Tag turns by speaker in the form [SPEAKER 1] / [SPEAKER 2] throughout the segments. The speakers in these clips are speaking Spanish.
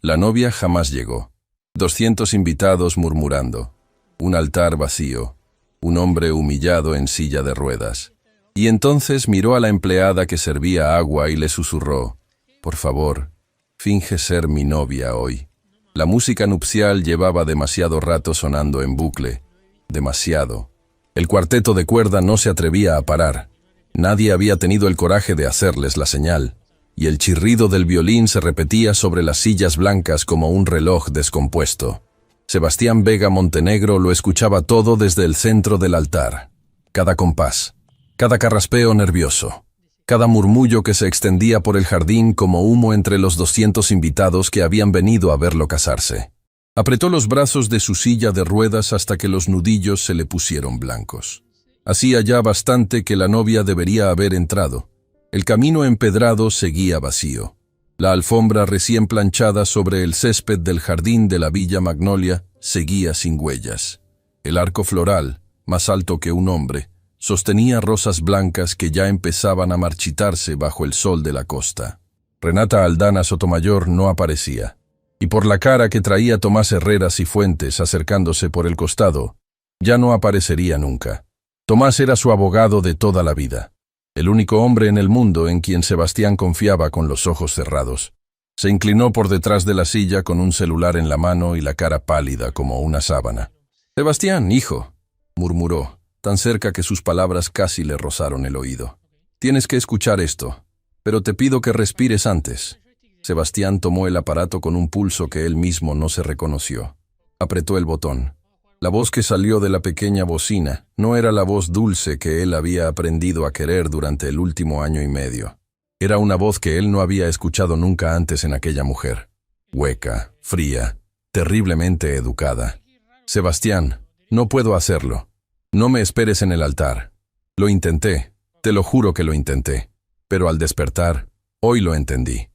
[SPEAKER 1] La novia jamás llegó. 200 invitados murmurando. Un altar vacío. Un hombre humillado en silla de ruedas. Y entonces miró a la empleada que servía agua y le susurró: «Por favor, finge ser mi novia hoy». La música nupcial llevaba demasiado rato sonando en bucle. Demasiado. El cuarteto de cuerda no se atrevía a parar. Nadie había tenido el coraje de hacerles la señal, y el chirrido del violín se repetía sobre las sillas blancas como un reloj descompuesto. Sebastián Vega Montenegro lo escuchaba todo desde el centro del altar. Cada compás, cada carraspeo nervioso, cada murmullo que se extendía por el jardín como humo entre los 200 invitados que habían venido a verlo casarse. Apretó los brazos de su silla de ruedas hasta que los nudillos se le pusieron blancos. Hacía ya bastante que la novia debería haber entrado. El camino empedrado seguía vacío. La alfombra recién planchada sobre el césped del jardín de la Villa Magnolia seguía sin huellas. El arco floral, más alto que un hombre, sostenía rosas blancas que ya empezaban a marchitarse bajo el sol de la costa. Renata Aldana Sotomayor no aparecía, y por la cara que traía Tomás Herreras y Fuentes acercándose por el costado, ya no aparecería nunca. Tomás era su abogado de toda la vida, el único hombre en el mundo en quien Sebastián confiaba con los ojos cerrados. Se inclinó por detrás de la silla con un celular en la mano y la cara pálida como una sábana. «Sebastián, hijo», murmuró, tan cerca que sus palabras casi le rozaron el oído. «Tienes que escuchar esto, pero te pido que respires antes». Sebastián tomó el aparato con un pulso que él mismo no se reconoció. Apretó el botón. La voz que salió de la pequeña bocina no era la voz dulce que él había aprendido a querer durante el último año y medio. Era una voz que él no había escuchado nunca antes en aquella mujer. Hueca, fría, terriblemente educada. «Sebastián, no puedo hacerlo. No me esperes en el altar. Lo intenté, te lo juro que lo intenté. Pero al despertar, hoy lo entendí.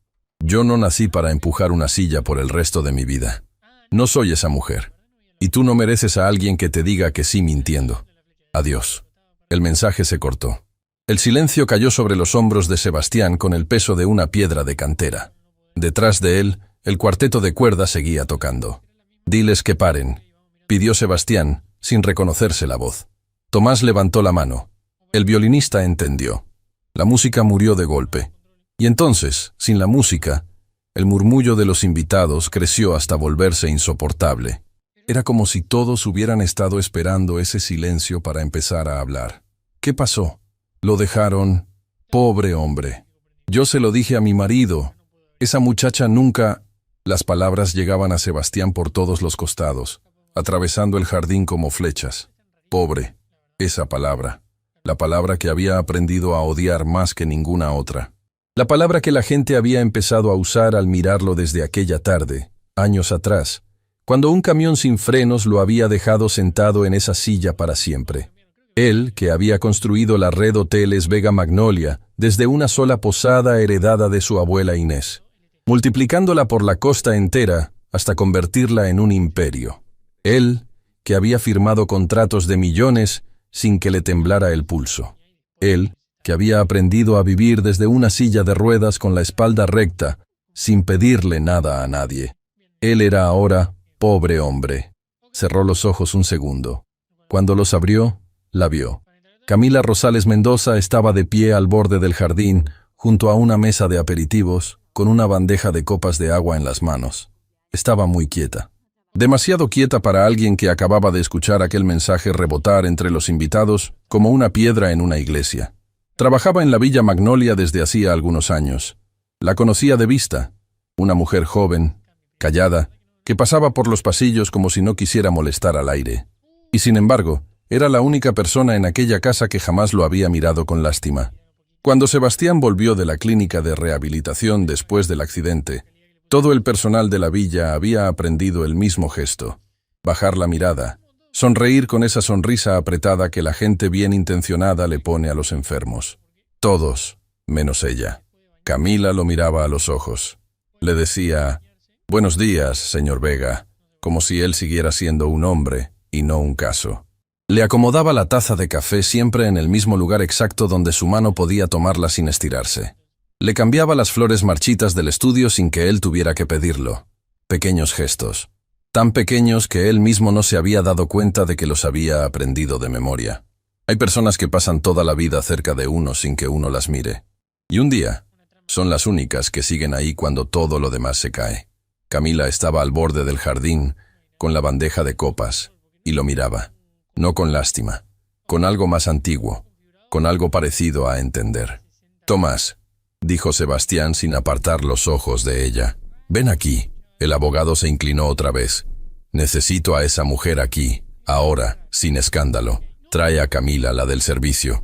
[SPEAKER 1] Yo no nací para empujar una silla por el resto de mi vida. No soy esa mujer. Y tú no mereces a alguien que te diga que sí mintiendo. Adiós». El mensaje se cortó. El silencio cayó sobre los hombros de Sebastián con el peso de una piedra de cantera. Detrás de él, el cuarteto de cuerda seguía tocando. «Diles que paren», pidió Sebastián, sin reconocerse la voz. Tomás levantó la mano. El violinista entendió. La música murió de golpe. Y entonces, sin la música, el murmullo de los invitados creció hasta volverse insoportable. Era como si todos hubieran estado esperando ese silencio para empezar a hablar. «¿Qué pasó? Lo dejaron. Pobre hombre. Yo se lo dije a mi marido. Esa muchacha nunca...». Las palabras llegaban a Sebastián por todos los costados, atravesando el jardín como flechas. Pobre. Esa palabra. La palabra que había aprendido a odiar más que ninguna otra. La palabra que la gente había empezado a usar al mirarlo desde aquella tarde, años atrás, cuando un camión sin frenos lo había dejado sentado en esa silla para siempre. Él, que había construido la red Hoteles Vega Magnolia desde una sola posada heredada de su abuela Inés, multiplicándola por la costa entera hasta convertirla en un imperio. Él, que había firmado contratos de millones sin que le temblara el pulso. Él, que había aprendido a vivir desde una silla de ruedas con la espalda recta, sin pedirle nada a nadie. Él era ahora pobre hombre. Cerró los ojos un segundo. Cuando los abrió, la vio. Camila Rosales Mendoza estaba de pie al borde del jardín, junto a una mesa de aperitivos, con una bandeja de copas de agua en las manos. Estaba muy quieta. Demasiado quieta para alguien que acababa de escuchar aquel mensaje rebotar entre los invitados como una piedra en una iglesia. Trabajaba en la Villa Magnolia desde hacía algunos años. La conocía de vista. Una mujer joven, callada, que pasaba por los pasillos como si no quisiera molestar al aire. Y sin embargo, era la única persona en aquella casa que jamás lo había mirado con lástima. Cuando Sebastián volvió de la clínica de rehabilitación después del accidente, todo el personal de la villa había aprendido el mismo gesto: bajar la mirada, sonreír con esa sonrisa apretada que la gente bien intencionada le pone a los enfermos. Todos, menos ella. Camila lo miraba a los ojos. Le decía: «Buenos días, señor Vega», como si él siguiera siendo un hombre y no un caso. Le acomodaba la taza de café siempre en el mismo lugar exacto donde su mano podía tomarla sin estirarse. Le cambiaba las flores marchitas del estudio sin que él tuviera que pedirlo. Pequeños gestos, tan pequeños que él mismo no se había dado cuenta de que los había aprendido de memoria. Hay personas que pasan toda la vida cerca de uno sin que uno las mire. Y un día, son las únicas que siguen ahí cuando todo lo demás se cae. Camila estaba al borde del jardín, con la bandeja de copas, y lo miraba. No con lástima, con algo más antiguo, con algo parecido a entender. «Tomás», dijo Sebastián sin apartar los ojos de ella. «Ven aquí». El abogado se inclinó otra vez. «Necesito a esa mujer aquí, ahora, sin escándalo. Trae a Camila, la del servicio.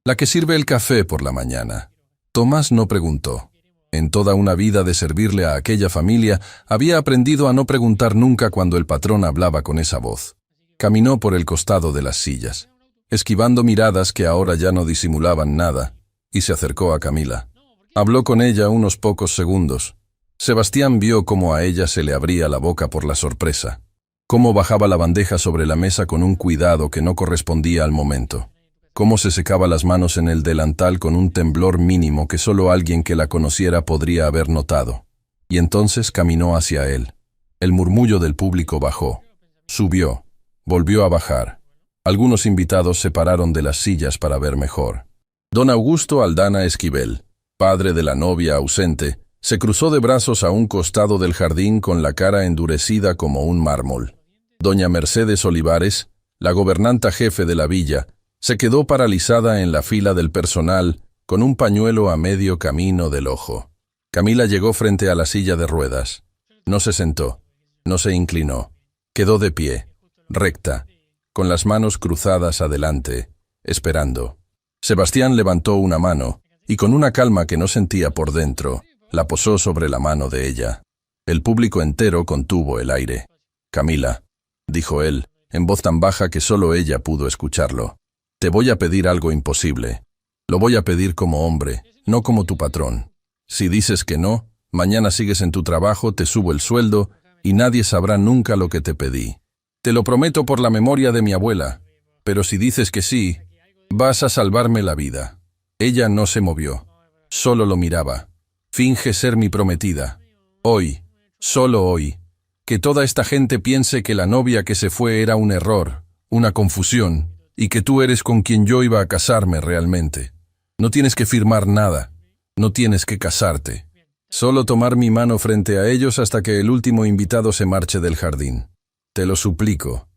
[SPEAKER 1] La que sirve el café por la mañana». Tomás no preguntó. En toda una vida de servirle a aquella familia, había aprendido a no preguntar nunca cuando el patrón hablaba con esa voz. Caminó por el costado de las sillas, esquivando miradas que ahora ya no disimulaban nada, y se acercó a Camila. Habló con ella unos pocos segundos. Sebastián vio cómo a ella se le abría la boca por la sorpresa, cómo bajaba la bandeja sobre la mesa con un cuidado que no correspondía al momento, cómo se secaba las manos en el delantal con un temblor mínimo que solo alguien que la conociera podría haber notado. Y entonces caminó hacia él. El murmullo del público bajó, subió, volvió a bajar. Algunos invitados se pararon de las sillas para ver mejor. Don Augusto Aldana Esquivel, padre de la novia ausente, se cruzó de brazos a un costado del jardín con la cara endurecida como un mármol. Doña Mercedes Olivares, la gobernanta jefe de la villa, se quedó paralizada en la fila del personal con un pañuelo a medio camino del ojo. Camila llegó frente a la silla de ruedas. No se sentó, no se inclinó. Quedó de pie, recta, con las manos cruzadas adelante, esperando. Sebastián levantó una mano y con una calma que no sentía por dentro, la posó sobre la mano de ella. El público entero contuvo el aire. «Camila», dijo él, en voz tan baja que solo ella pudo escucharlo. «Te voy a pedir algo imposible. Lo voy a pedir como hombre, no como tu patrón. Si dices que no, mañana sigues en tu trabajo, te subo el sueldo y nadie sabrá nunca lo que te pedí. Te lo prometo por la memoria de mi abuela. Pero si dices que sí, vas a salvarme la vida». Ella no se movió, solo lo miraba. «Finge ser mi prometida. Hoy, solo hoy, que toda esta gente piense que la novia que se fue era un error, una confusión, y que tú eres con quien yo iba a casarme realmente. No tienes que firmar nada, no tienes que casarte. Solo tomar mi mano frente a ellos hasta que el último invitado se marche del jardín. Te lo suplico,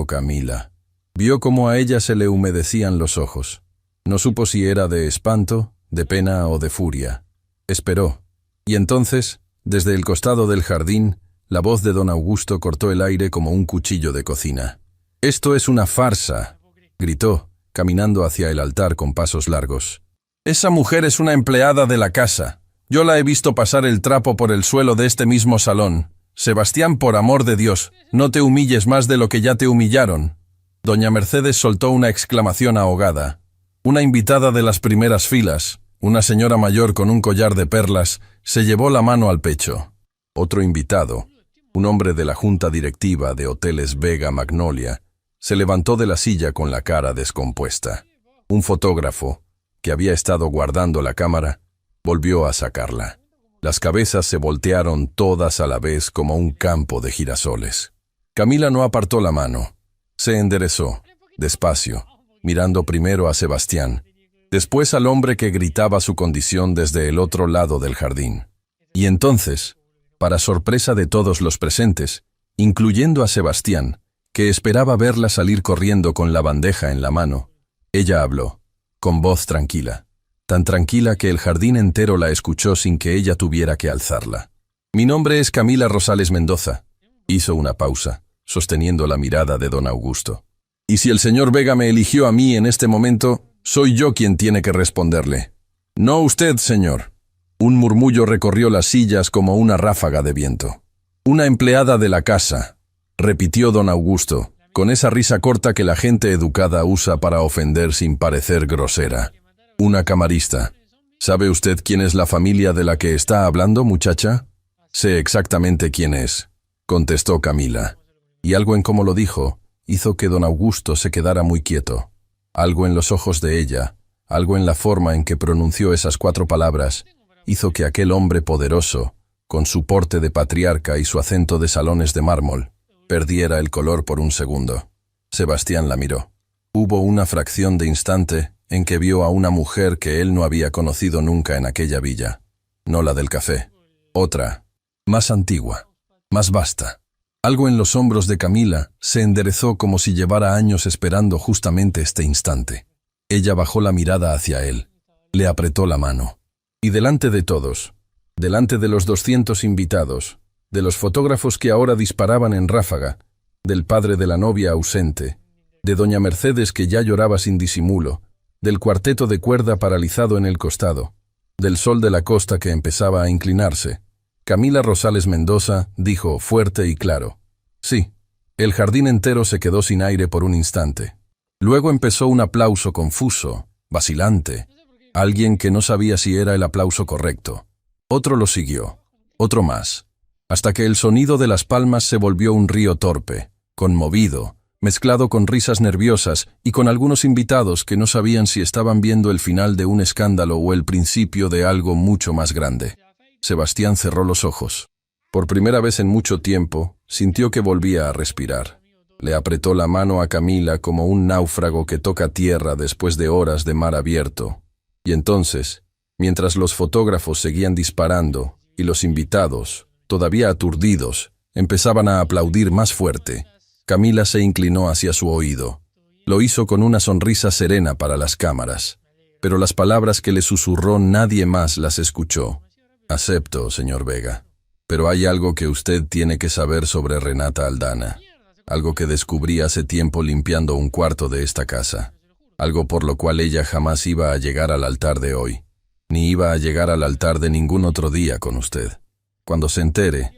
[SPEAKER 1] Camila». Vio cómo a ella se le humedecían los ojos. No supo si era de espanto, de pena o de furia. Esperó, y entonces, desde el costado del jardín, la voz de don Augusto cortó el aire como un cuchillo de cocina. «Esto es una farsa», gritó, caminando hacia el altar con pasos largos. «Esa mujer es una empleada de la casa. Yo la he visto pasar el trapo por el suelo de este mismo salón. Sebastián, por amor de Dios, no te humilles más de lo que ya te humillaron». Doña Mercedes soltó una exclamación ahogada. Una invitada de las primeras filas, una señora mayor con un collar de perlas, se llevó la mano al pecho. Otro invitado, un hombre de la junta directiva de Hoteles Vega Magnolia, se levantó de la silla con la cara descompuesta. Un fotógrafo, que había estado guardando la cámara, volvió a sacarla. Las cabezas se voltearon todas a la vez como un campo de girasoles. Camila no apartó la mano. Se enderezó, despacio, mirando primero a Sebastián, después al hombre que gritaba su condición desde el otro lado del jardín. Y entonces, para sorpresa de todos los presentes, incluyendo a Sebastián, que esperaba verla salir corriendo con la bandeja en la mano, ella habló, con voz tranquila, tan tranquila que el jardín entero la escuchó sin que ella tuviera que alzarla. «Mi nombre es Camila Rosales Mendoza», hizo una pausa, sosteniendo la mirada de don Augusto. «Y si el señor Vega me eligió a mí en este momento, soy yo quien tiene que responderle. No usted, señor». Un murmullo recorrió las sillas como una ráfaga de viento. «Una empleada de la casa», repitió don Augusto, con esa risa corta que la gente educada usa para ofender sin parecer grosera. «Una camarista. ¿Sabe usted quién es la familia de la que está hablando, muchacha?» «Sé exactamente quién es», contestó Camila. Y algo en cómo lo dijo hizo que don Augusto se quedara muy quieto. Algo en los ojos de ella, algo en la forma en que pronunció esas 4 palabras, hizo que aquel hombre poderoso, con su porte de patriarca y su acento de salones de mármol, perdiera el color por un segundo. Sebastián la miró. Hubo una fracción de instante en que vio a una mujer que él no había conocido nunca en aquella villa. No la del café. Otra, más antigua, más vasta. Algo en los hombros de Camila se enderezó como si llevara años esperando justamente este instante. Ella bajó la mirada hacia él, le apretó la mano. Y delante de todos, delante de los 200 invitados, de los fotógrafos que ahora disparaban en ráfaga, del padre de la novia ausente, de doña Mercedes que ya lloraba sin disimulo, del cuarteto de cuerda paralizado en el costado, del sol de la costa que empezaba a inclinarse, Camila Rosales Mendoza dijo fuerte y claro: sí. El jardín entero se quedó sin aire por un instante. Luego empezó un aplauso confuso, vacilante, alguien que no sabía si era el aplauso correcto. Otro lo siguió, otro más, hasta que el sonido de las palmas se volvió un río torpe, conmovido, mezclado con risas nerviosas y con algunos invitados que no sabían si estaban viendo el final de un escándalo o el principio de algo mucho más grande. Sebastián cerró los ojos. Por primera vez en mucho tiempo, sintió que volvía a respirar. Le apretó la mano a Camila como un náufrago que toca tierra después de horas de mar abierto. Y entonces, mientras los fotógrafos seguían disparando y los invitados, todavía aturdidos, empezaban a aplaudir más fuerte, Camila se inclinó hacia su oído. Lo hizo con una sonrisa serena para las cámaras, pero las palabras que le susurró nadie más las escuchó. Acepto, señor Vega, pero hay algo que usted tiene que saber sobre Renata Aldana. Algo que descubrí hace tiempo limpiando un cuarto de esta casa. Algo por lo cual ella jamás iba a llegar al altar de hoy, ni iba a llegar al altar de ningún otro día con usted. Cuando se entere,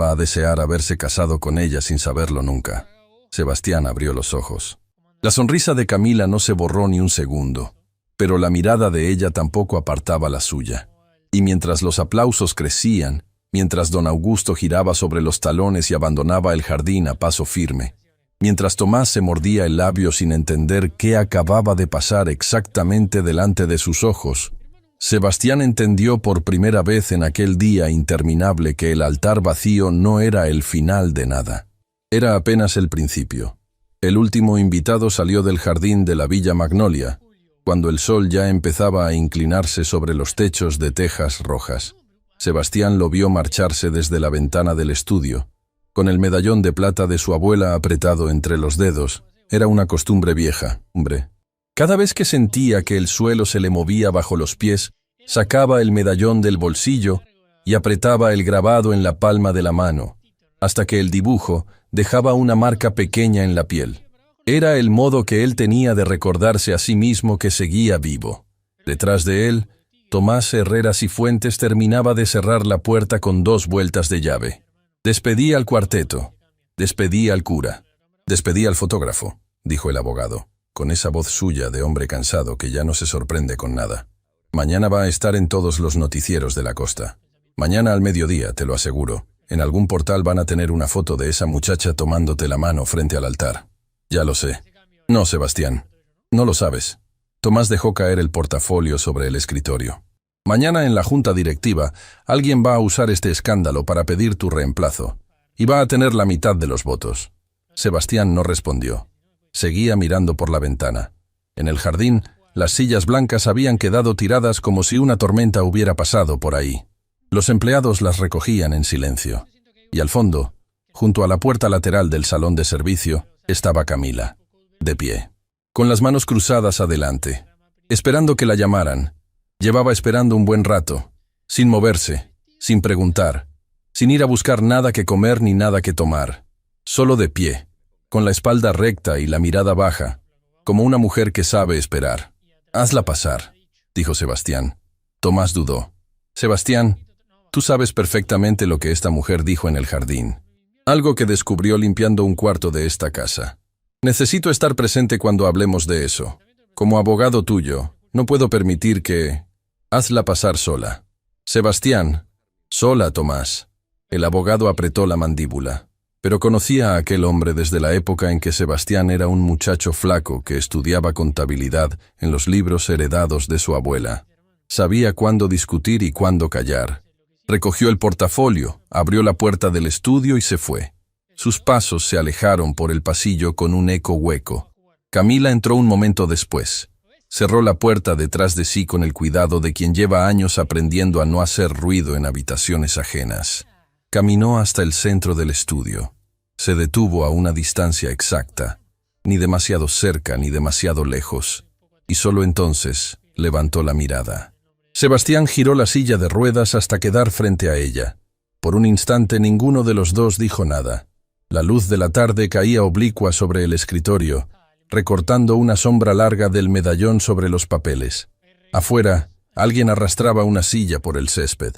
[SPEAKER 1] va a desear haberse casado con ella sin saberlo nunca. Sebastián abrió los ojos. La sonrisa de Camila no se borró ni un segundo, pero la mirada de ella tampoco apartaba la suya. Y mientras los aplausos crecían, mientras don Augusto giraba sobre los talones y abandonaba el jardín a paso firme, mientras Tomás se mordía el labio sin entender qué acababa de pasar exactamente delante de sus ojos, Sebastián entendió por primera vez en aquel día interminable que el altar vacío no era el final de nada. Era apenas el principio. El último invitado salió del jardín de la Villa Magnolia, cuando el sol ya empezaba a inclinarse sobre los techos de tejas rojas. Sebastián lo vio marcharse desde la ventana del estudio, con el medallón de plata de su abuela apretado entre los dedos. Era una costumbre vieja, hombre. Cada vez que sentía que el suelo se le movía bajo los pies, sacaba el medallón del bolsillo y apretaba el grabado en la palma de la mano, hasta que el dibujo dejaba una marca pequeña en la piel. Era el modo que él tenía de recordarse a sí mismo que seguía vivo. Detrás de él, Tomás Herrera Cifuentes terminaba de cerrar la puerta con 2 vueltas de llave. Despedí al cuarteto, despedí al cura, despedí al fotógrafo, dijo el abogado, con esa voz suya de hombre cansado que ya no se sorprende con nada. Mañana va a estar en todos los noticieros de la costa. Mañana al mediodía, te lo aseguro. En algún portal van a tener una foto de esa muchacha tomándote la mano frente al altar. Ya lo sé. No, Sebastián. No lo sabes. Tomás dejó caer el portafolio sobre el escritorio. Mañana en la junta directiva, alguien va a usar este escándalo para pedir tu reemplazo. Y va a tener la mitad de los votos. Sebastián no respondió. Seguía mirando por la ventana. En el jardín, las sillas blancas habían quedado tiradas como si una tormenta hubiera pasado por ahí. Los empleados las recogían en silencio. Y al fondo, junto a la puerta lateral del salón de servicio, estaba Camila, de pie, con las manos cruzadas adelante, esperando que la llamaran. Llevaba esperando un buen rato, sin moverse, sin preguntar, sin ir a buscar nada que comer ni nada que tomar, solo de pie, con la espalda recta y la mirada baja, como una mujer que sabe esperar. «Hazla pasar», dijo Sebastián. Tomás dudó. «Sebastián, tú sabes perfectamente lo que esta mujer dijo en el jardín. Algo que descubrió limpiando un cuarto de esta casa. Necesito estar presente cuando hablemos de eso. Como abogado tuyo, no puedo permitir que... Hazla pasar sola». «Sebastián». «Sola, Tomás». El abogado apretó la mandíbula. Pero conocía a aquel hombre desde la época en que Sebastián era un muchacho flaco que estudiaba contabilidad en los libros heredados de su abuela. Sabía cuándo discutir y cuándo callar. Recogió el portafolio, abrió la puerta del estudio y se fue. Sus pasos se alejaron por el pasillo con un eco hueco. Camila entró un momento después. Cerró la puerta detrás de sí con el cuidado de quien lleva años aprendiendo a no hacer ruido en habitaciones ajenas. Caminó hasta el centro del estudio. Se detuvo a una distancia exacta, ni demasiado cerca ni demasiado lejos, y solo entonces levantó la mirada. Sebastián giró la silla de ruedas hasta quedar frente a ella. Por un instante ninguno de los dos dijo nada. La luz de la tarde caía oblicua sobre el escritorio, recortando una sombra larga del medallón sobre los papeles. Afuera, alguien arrastraba una silla por el césped.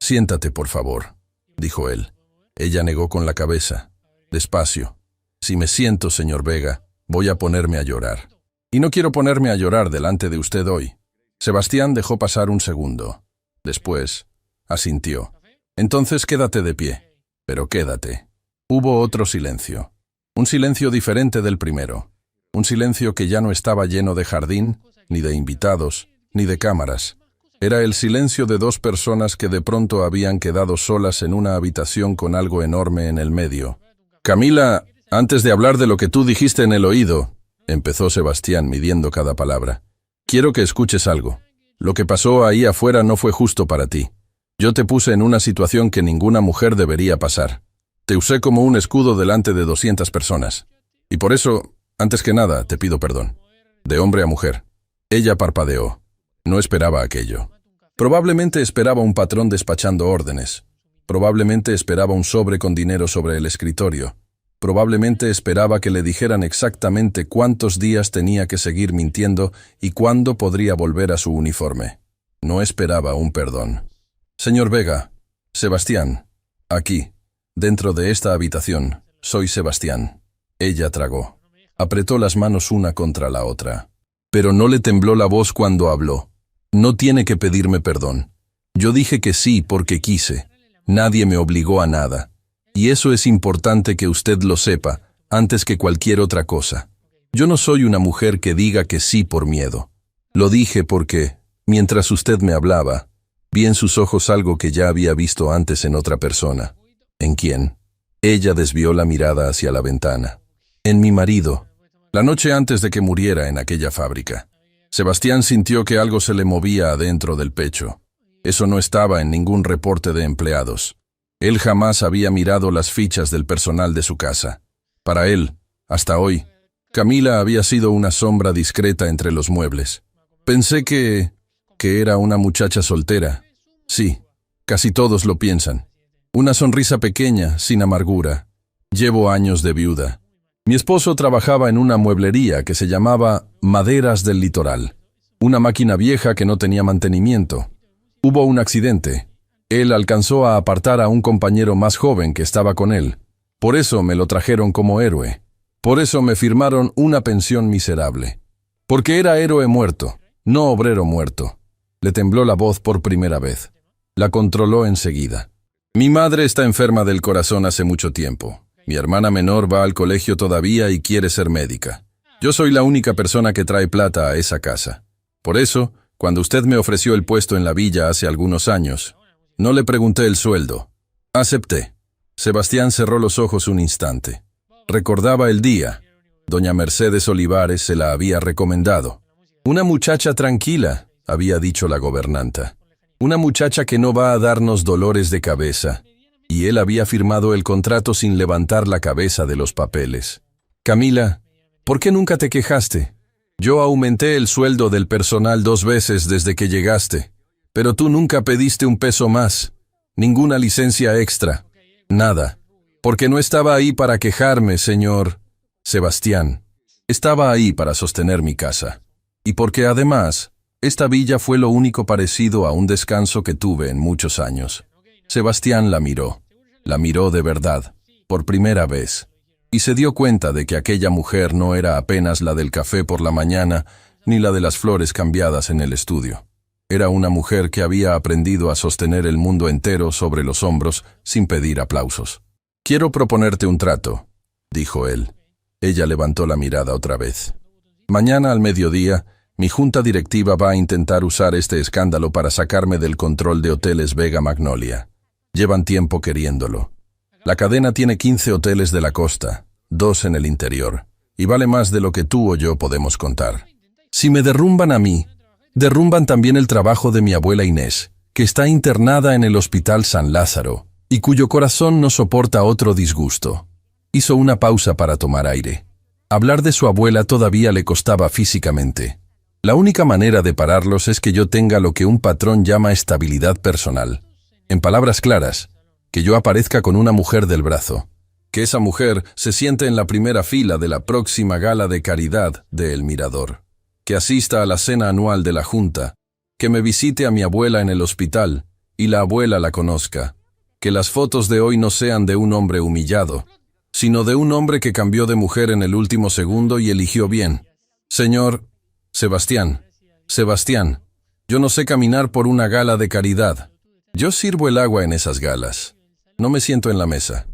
[SPEAKER 1] «Siéntate, por favor», dijo él. Ella negó con la cabeza. «Despacio. Si me siento, señor Vega, voy a ponerme a llorar. Y no quiero ponerme a llorar delante de usted hoy». Sebastián dejó pasar un segundo. Después, asintió. «Entonces quédate de pie. Pero quédate». Hubo otro silencio. Un silencio diferente del primero. Un silencio que ya no estaba lleno de jardín, ni de invitados, ni de cámaras. Era el silencio de dos personas que de pronto habían quedado solas en una habitación con algo enorme en el medio. «Camila, antes de hablar de lo que tú dijiste en el oído», empezó Sebastián midiendo cada palabra, «quiero que escuches algo. Lo que pasó ahí afuera no fue justo para ti. Yo te puse en una situación que ninguna mujer debería pasar. Te usé como un escudo delante de 200 personas. Y por eso, antes que nada, te pido perdón. De hombre a mujer». Ella parpadeó. No esperaba aquello. Probablemente esperaba un patrón despachando órdenes. Probablemente esperaba un sobre con dinero sobre el escritorio. Probablemente esperaba que le dijeran exactamente cuántos días tenía que seguir mintiendo y cuándo podría volver a su uniforme. No esperaba un perdón. «Señor Vega, Sebastián, aquí, dentro de esta habitación, soy Sebastián». Ella tragó. Apretó las manos una contra la otra. Pero no le tembló la voz cuando habló. «No tiene que pedirme perdón. Yo dije que sí porque quise. Nadie me obligó a nada. Y eso es importante que usted lo sepa, antes que cualquier otra cosa. Yo no soy una mujer que diga que sí por miedo. Lo dije porque, mientras usted me hablaba, vi en sus ojos algo que ya había visto antes en otra persona». «¿En quién?». Ella desvió la mirada hacia la ventana. «En mi marido. La noche antes de que muriera en aquella fábrica». Sebastián sintió que algo se le movía adentro del pecho. Eso no estaba en ningún reporte de empleados. Él jamás había mirado las fichas del personal de su casa. Para él, hasta hoy, Camila había sido una sombra discreta entre los muebles. «Pensé que era una muchacha soltera». «Sí, casi todos lo piensan. Una sonrisa pequeña, sin amargura. Llevo años de viuda. Mi esposo trabajaba en una mueblería que se llamaba Maderas del Litoral. Una máquina vieja que no tenía mantenimiento. Hubo un accidente. Él alcanzó a apartar a un compañero más joven que estaba con él. Por eso me lo trajeron como héroe. Por eso me firmaron una pensión miserable. Porque era héroe muerto, no obrero muerto». Le tembló la voz por primera vez. La controló enseguida. «Mi madre está enferma del corazón hace mucho tiempo. Mi hermana menor va al colegio todavía y quiere ser médica. Yo soy la única persona que trae plata a esa casa. Por eso, cuando usted me ofreció el puesto en la villa hace algunos años, no le pregunté el sueldo. Acepté». Sebastián cerró los ojos un instante. Recordaba el día. Doña Mercedes Olivares se la había recomendado. «Una muchacha tranquila», había dicho la gobernanta. «Una muchacha que no va a darnos dolores de cabeza». Y él había firmado el contrato sin levantar la cabeza de los papeles. «Camila, ¿por qué nunca te quejaste? Yo aumenté el sueldo del personal 2 veces desde que llegaste, pero tú nunca pediste un peso más, ninguna licencia extra, nada, porque no estaba ahí para quejarme, señor Sebastián. Estaba ahí para sostener mi casa. Y porque además, esta villa fue lo único parecido a un descanso que tuve en muchos años». Sebastián la miró de verdad, por primera vez, y se dio cuenta de que aquella mujer no era apenas la del café por la mañana, ni la de las flores cambiadas en el estudio. Era una mujer que había aprendido a sostener el mundo entero sobre los hombros sin pedir aplausos. «Quiero proponerte un trato», dijo él. Ella levantó la mirada otra vez. «Mañana al mediodía, mi junta directiva va a intentar usar este escándalo para sacarme del control de Hoteles Vega Magnolia. Llevan tiempo queriéndolo. La cadena tiene 15 hoteles de la costa, 2 en el interior, y vale más de lo que tú o yo podemos contar. Si me derrumban a mí, derrumban también el trabajo de mi abuela Inés, que está internada en el Hospital San Lázaro, y cuyo corazón no soporta otro disgusto. Hizo una pausa para tomar aire. Hablar de su abuela todavía le costaba físicamente. La única manera de pararlos es que yo tenga lo que un patrón llama estabilidad personal. En palabras claras, que yo aparezca con una mujer del brazo. Que esa mujer se siente en la primera fila de la próxima gala de caridad de El Mirador. Que asista a la cena anual de la Junta. Que me visite a mi abuela en el hospital y la abuela la conozca. Que las fotos de hoy no sean de un hombre humillado, sino de un hombre que cambió de mujer en el último segundo y eligió bien. Señor Sebastián, yo no sé caminar por una gala de caridad. Yo sirvo el agua en esas galas. No me siento en la mesa.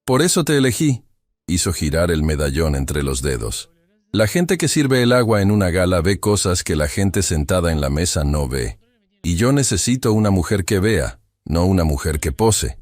[SPEAKER 1] Por eso te elegí. Hizo girar el medallón entre los dedos. La gente que sirve el agua en una gala ve cosas que la gente sentada en la mesa no ve. Y yo necesito una mujer que vea, no una mujer que pose.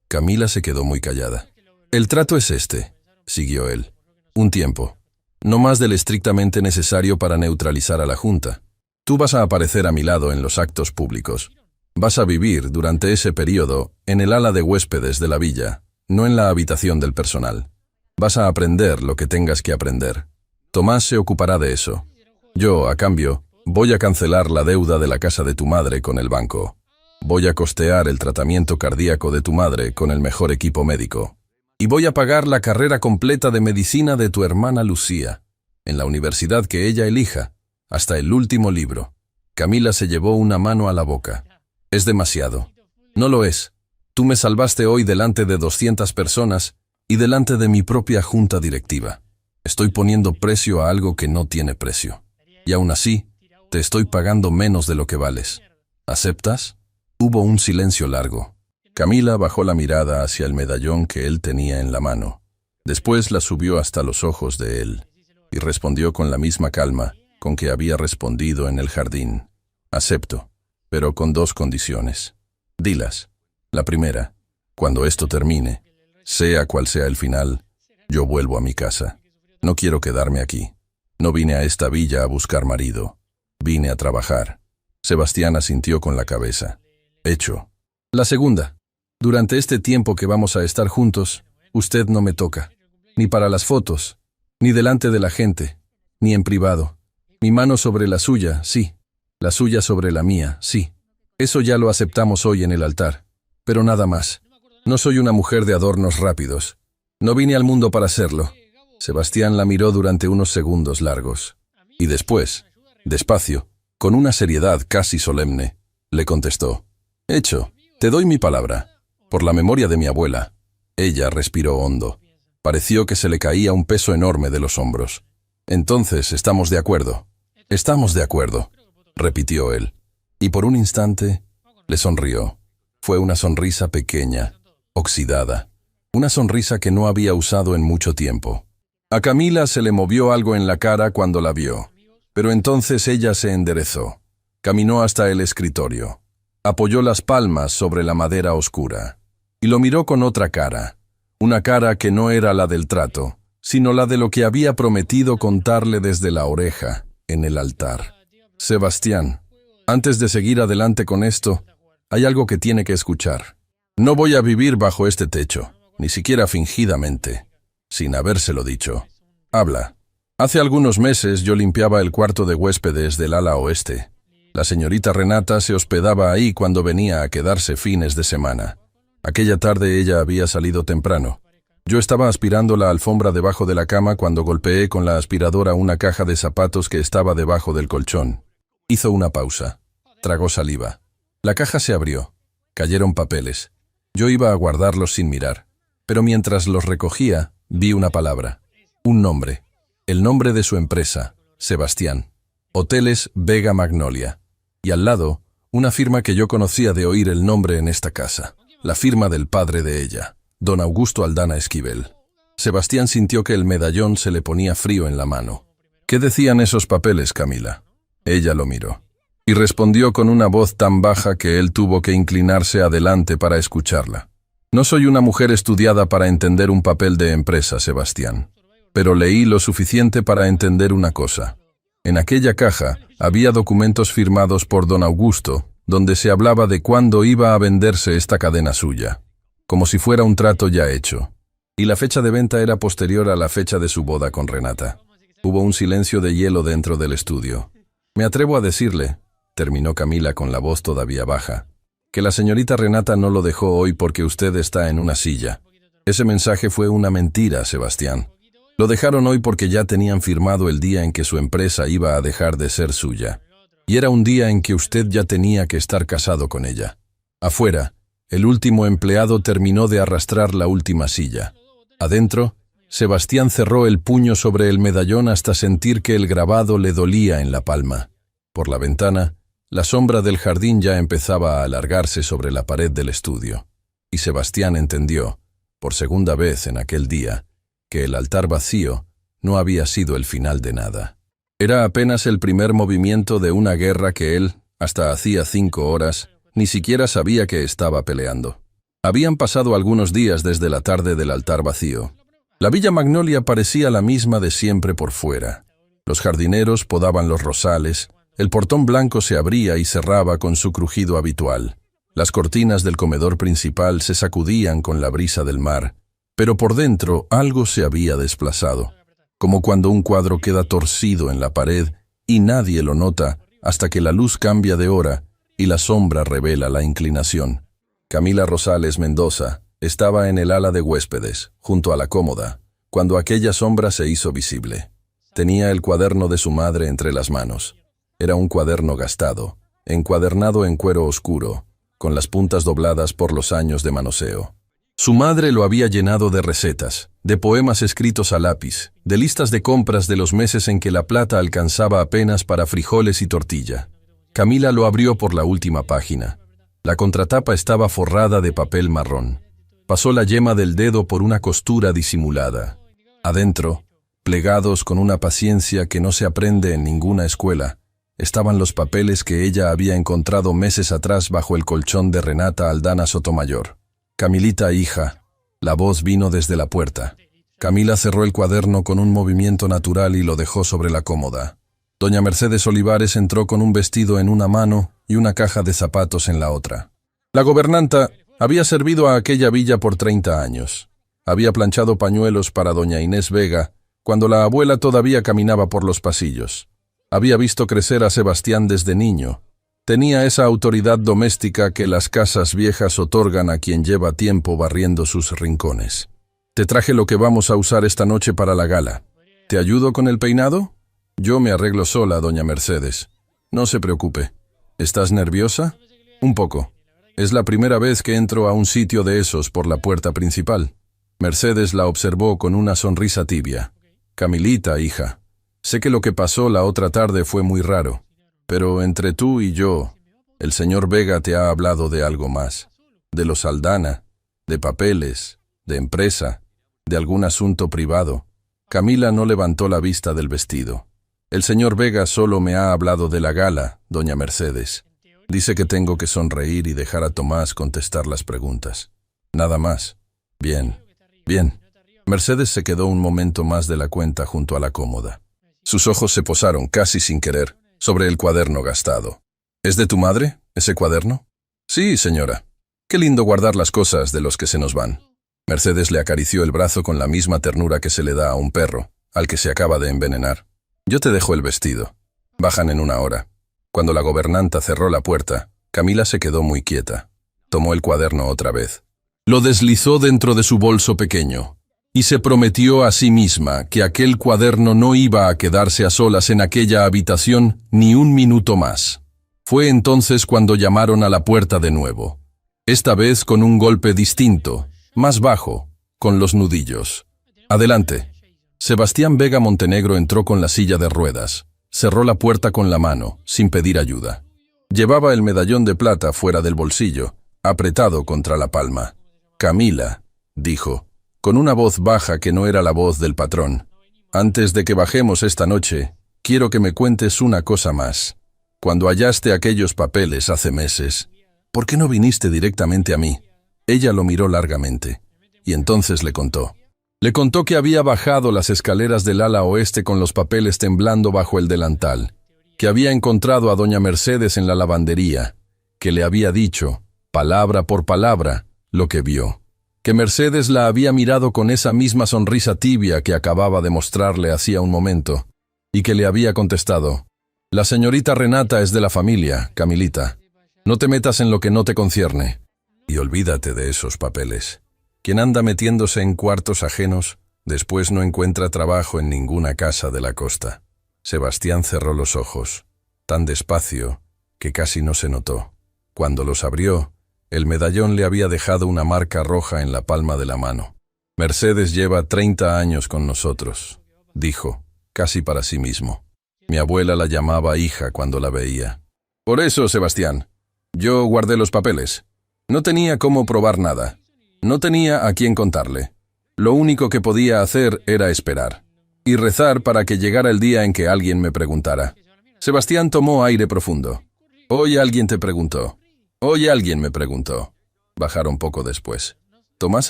[SPEAKER 1] Camila se quedó muy callada. El trato es este, siguió él. Un tiempo. No más del estrictamente necesario para neutralizar a la Junta. Tú vas a aparecer a mi lado en los actos públicos. Vas a vivir, durante ese periodo, en el ala de huéspedes de la villa, no en la habitación del personal. Vas a aprender lo que tengas que aprender. Tomás se ocupará de eso. Yo, a cambio, voy a cancelar la deuda de la casa de tu madre con el banco. Voy a costear el tratamiento cardíaco de tu madre con el mejor equipo médico. Y voy a pagar la carrera completa de medicina de tu hermana Lucía, en la universidad que ella elija, hasta el último libro. Camila se llevó una mano a la boca. Es demasiado. No lo es. Tú me salvaste hoy delante de 200 personas y delante de mi propia junta directiva. Estoy poniendo precio a algo que no tiene precio. Y aún así, te estoy pagando menos de lo que vales. ¿Aceptas? Hubo un silencio largo. Camila bajó la mirada hacia el medallón que él tenía en la mano. Después la subió hasta los ojos de él y respondió con la misma calma con que había respondido en el jardín. Acepto, pero con 2 condiciones. Dilas. La primera, cuando esto termine, sea cual sea el final, yo vuelvo a mi casa. No quiero quedarme aquí. No vine a esta villa a buscar marido. Vine a trabajar. Sebastián asintió con la cabeza. Hecho. La segunda. Durante este tiempo que vamos a estar juntos, usted no me toca. Ni para las fotos, ni delante de la gente, ni en privado. Mi mano sobre la suya, sí. La suya sobre la mía, sí. Eso ya lo aceptamos hoy en el altar. Pero nada más. No soy una mujer de adornos rápidos. No vine al mundo para serlo. Sebastián la miró durante unos segundos largos. Y después, despacio, con una seriedad casi solemne, le contestó. Hecho, te doy mi palabra. Por la memoria de mi abuela. Ella respiró hondo. Pareció que se le caía un peso enorme de los hombros. Entonces, estamos de acuerdo. Estamos de acuerdo, repitió él. Y por un instante, le sonrió. Fue una sonrisa pequeña, oxidada. Una sonrisa que no había usado en mucho tiempo. A Camila se le movió algo en la cara cuando la vio. Pero entonces ella se enderezó. Caminó hasta el escritorio. Apoyó las palmas sobre la madera oscura. Y lo miró con otra cara. Una cara que no era la del trato, sino la de lo que había prometido contarle desde la oreja, en el altar. Sebastián, antes de seguir adelante con esto, hay algo que tiene que escuchar. No voy a vivir bajo este techo, ni siquiera fingidamente, sin habérselo dicho. Habla. Hace algunos meses yo limpiaba el cuarto de huéspedes del ala oeste. La señorita Renata se hospedaba ahí cuando venía a quedarse fines de semana. Aquella tarde ella había salido temprano. Yo estaba aspirando la alfombra debajo de la cama cuando golpeé con la aspiradora una caja de zapatos que estaba debajo del colchón. Hizo una pausa. Tragó saliva. La caja se abrió. Cayeron papeles. Yo iba a guardarlos sin mirar. Pero mientras los recogía, vi una palabra. Un nombre. El nombre de su empresa, Sebastián. Hoteles Vega Magnolia. Y al lado, una firma que yo conocía de oír el nombre en esta casa. La firma del padre de ella, don Augusto Aldana Esquivel. Sebastián sintió que el medallón se le ponía frío en la mano. ¿Qué decían esos papeles, Camila? Ella lo miró. Y respondió con una voz tan baja que él tuvo que inclinarse adelante para escucharla. No soy una mujer estudiada para entender un papel de empresa, Sebastián. Pero leí lo suficiente para entender una cosa. En aquella caja había documentos firmados por don Augusto, donde se hablaba de cuándo iba a venderse esta cadena suya, como si fuera un trato ya hecho. Y la fecha de venta era posterior a la fecha de su boda con Renata. Hubo un silencio de hielo dentro del estudio. Me atrevo a decirle, terminó Camila con la voz todavía baja, que la señorita Renata no lo dejó hoy porque usted está en una silla. Ese mensaje fue una mentira, Sebastián. Lo dejaron hoy porque ya tenían firmado el día en que su empresa iba a dejar de ser suya. Y era un día en que usted ya tenía que estar casado con ella. Afuera, el último empleado terminó de arrastrar la última silla. Adentro, Sebastián cerró el puño sobre el medallón hasta sentir que el grabado le dolía en la palma. Por la ventana, la sombra del jardín ya empezaba a alargarse sobre la pared del estudio. Y Sebastián entendió, por segunda vez en aquel día, que el altar vacío no había sido el final de nada. Era apenas el primer movimiento de una guerra que él, hasta hacía 5 horas, ni siquiera sabía que estaba peleando. Habían pasado algunos días desde la tarde del altar vacío. La Villa Magnolia parecía la misma de siempre por fuera. Los jardineros podaban los rosales, el portón blanco se abría y cerraba con su crujido habitual. Las cortinas del comedor principal se sacudían con la brisa del mar, pero por dentro algo se había desplazado, como cuando un cuadro queda torcido en la pared y nadie lo nota hasta que la luz cambia de hora y la sombra revela la inclinación. Camila Rosales Mendoza estaba en el ala de huéspedes, junto a la cómoda, cuando aquella sombra se hizo visible. Tenía el cuaderno de su madre entre las manos. Era un cuaderno gastado, encuadernado en cuero oscuro, con las puntas dobladas por los años de manoseo. Su madre lo había llenado de recetas, de poemas escritos a lápiz, de listas de compras de los meses en que la plata alcanzaba apenas para frijoles y tortilla. Camila lo abrió por la última página. La contratapa estaba forrada de papel marrón. Pasó la yema del dedo por una costura disimulada. Adentro, plegados con una paciencia que no se aprende en ninguna escuela, estaban los papeles que ella había encontrado meses atrás bajo el colchón de Renata Aldana Sotomayor. Camilita, hija. La voz vino desde la puerta. Camila cerró el cuaderno con un movimiento natural y lo dejó sobre la cómoda. Doña Mercedes Olivares entró con un vestido en una mano y una caja de zapatos en la otra. La gobernanta había servido a aquella villa por 30 años. Había planchado pañuelos para doña Inés Vega cuando la abuela todavía caminaba por los pasillos. Había visto crecer a Sebastián desde niño. Tenía esa autoridad doméstica que las casas viejas otorgan a quien lleva tiempo barriendo sus rincones. Te traje lo que vamos a usar esta noche para la gala. ¿Te ayudo con el peinado? Yo me arreglo sola, doña Mercedes. No se preocupe. ¿Estás nerviosa? Un poco. Es la primera vez que entro a un sitio de esos por la puerta principal. Mercedes la observó con una sonrisa tibia. Camilita, hija. Sé que lo que pasó la otra tarde fue muy raro. Pero entre tú y yo, el señor Vega te ha hablado de algo más. De los Aldana, de papeles, de empresa, de algún asunto privado. Camila no levantó la vista del vestido. El señor Vega solo me ha hablado de la gala, doña Mercedes. Dice que tengo que sonreír y dejar a Tomás contestar las preguntas. Nada más. Bien, bien. Mercedes se quedó un momento más de la cuenta junto a la cómoda. Sus ojos se posaron, casi sin querer, sobre el cuaderno gastado. ¿Es de tu madre, ese cuaderno? Sí, señora. Qué lindo guardar las cosas de los que se nos van. Mercedes le acarició el brazo con la misma ternura que se le da a un perro, al que se acaba de envenenar. Yo te dejo el vestido. Bajan en 1 hora. Cuando la gobernanta cerró la puerta, Camila se quedó muy quieta. Tomó el cuaderno otra vez. Lo deslizó dentro de su bolso pequeño, y se prometió a sí misma que aquel cuaderno no iba a quedarse a solas en aquella habitación ni un minuto más. Fue entonces cuando llamaron a la puerta de nuevo. Esta vez con un golpe distinto, más bajo, con los nudillos. Adelante. Sebastián Vega Montenegro entró con la silla de ruedas. Cerró la puerta con la mano, sin pedir ayuda. Llevaba el medallón de plata fuera del bolsillo, apretado contra la palma. Camila, dijo, con una voz baja que no era la voz del patrón. Antes de que bajemos esta noche, quiero que me cuentes una cosa más. Cuando hallaste aquellos papeles hace meses, ¿por qué no viniste directamente a mí? Ella lo miró largamente, y entonces le contó. Le contó que había bajado las escaleras del ala oeste con los papeles temblando bajo el delantal, que había encontrado a doña Mercedes en la lavandería, que le había dicho, palabra por palabra, lo que vio, que Mercedes la había mirado con esa misma sonrisa tibia que acababa de mostrarle hacía un momento, y que le había contestado, la señorita Renata es de la familia, Camilita. No te metas en lo que no te concierne. Y olvídate de esos papeles. Quien anda metiéndose en cuartos ajenos, después no encuentra trabajo en ninguna casa de la costa. Sebastián cerró los ojos, tan despacio que casi no se notó. Cuando los abrió, el medallón le había dejado una marca roja en la palma de la mano. Mercedes lleva 30 años con nosotros, dijo, casi para sí mismo. Mi abuela la llamaba hija cuando la veía. Por eso, Sebastián, yo guardé los papeles. No tenía cómo probar nada. No tenía a quién contarle. Lo único que podía hacer era esperar. Y rezar para que llegara el día en que alguien me preguntara. Sebastián tomó aire profundo. Hoy alguien te preguntó. Hoy alguien me preguntó. Bajaron poco después. Tomás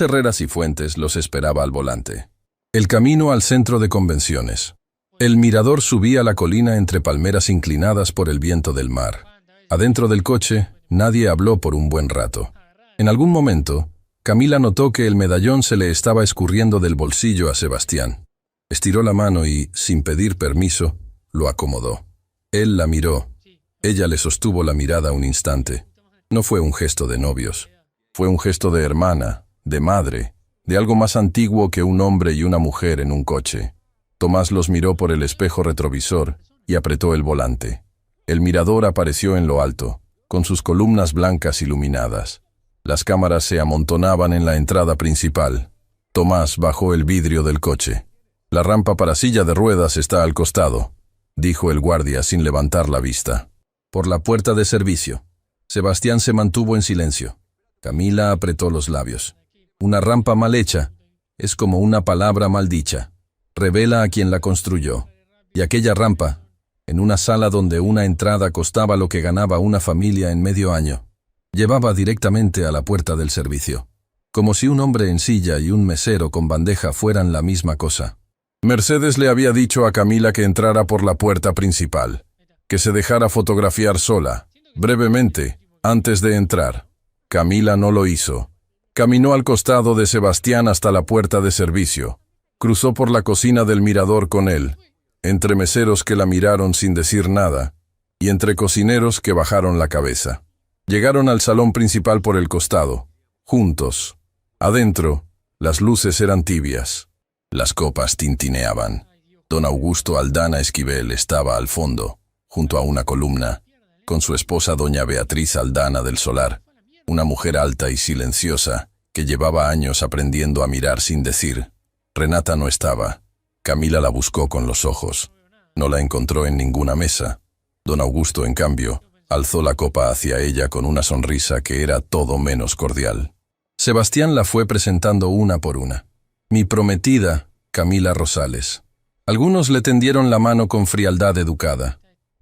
[SPEAKER 1] Herreras y Fuentes los esperaba al volante. El camino al centro de convenciones. El mirador subía la colina entre palmeras inclinadas por el viento del mar. Adentro del coche, nadie habló por un buen rato. En algún momento, Camila notó que el medallón se le estaba escurriendo del bolsillo a Sebastián. Estiró la mano y, sin pedir permiso, lo acomodó. Él la miró. Ella le sostuvo la mirada un instante. No fue un gesto de novios. Fue un gesto de hermana, de madre, de algo más antiguo que un hombre y una mujer en un coche. Tomás los miró por el espejo retrovisor y apretó el volante. El mirador apareció en lo alto, con sus columnas blancas iluminadas. Las cámaras se amontonaban en la entrada principal. Tomás bajó el vidrio del coche. La rampa para silla de ruedas está al costado, dijo el guardia sin levantar la vista. Por la puerta de servicio. Sebastián se mantuvo en silencio. Camila apretó los labios. Una rampa mal hecha es como una palabra mal dicha. Revela a quien la construyó. Y aquella rampa, en una sala donde una entrada costaba lo que ganaba una familia en medio año, llevaba directamente a la puerta del servicio. Como si un hombre en silla y un mesero con bandeja fueran la misma cosa. Mercedes le había dicho a Camila que entrara por la puerta principal, que se dejara fotografiar sola, brevemente, antes de entrar. Camila no lo hizo. Caminó al costado de Sebastián hasta la puerta de servicio. Cruzó por la cocina del mirador con él, entre meseros que la miraron sin decir nada, y entre cocineros que bajaron la cabeza. Llegaron al salón principal por el costado, juntos. Adentro, las luces eran tibias. Las copas tintineaban. Don Augusto Aldana Esquivel estaba al fondo, junto a una columna, con su esposa doña Beatriz Aldana del Solar, una mujer alta y silenciosa, que llevaba años aprendiendo a mirar sin decir. Renata no estaba. Camila la buscó con los ojos. No la encontró en ninguna mesa. Don Augusto, en cambio, alzó la copa hacia ella con una sonrisa que era todo menos cordial. Sebastián la fue presentando una por una. Mi prometida, Camila Rosales. Algunos le tendieron la mano con frialdad educada,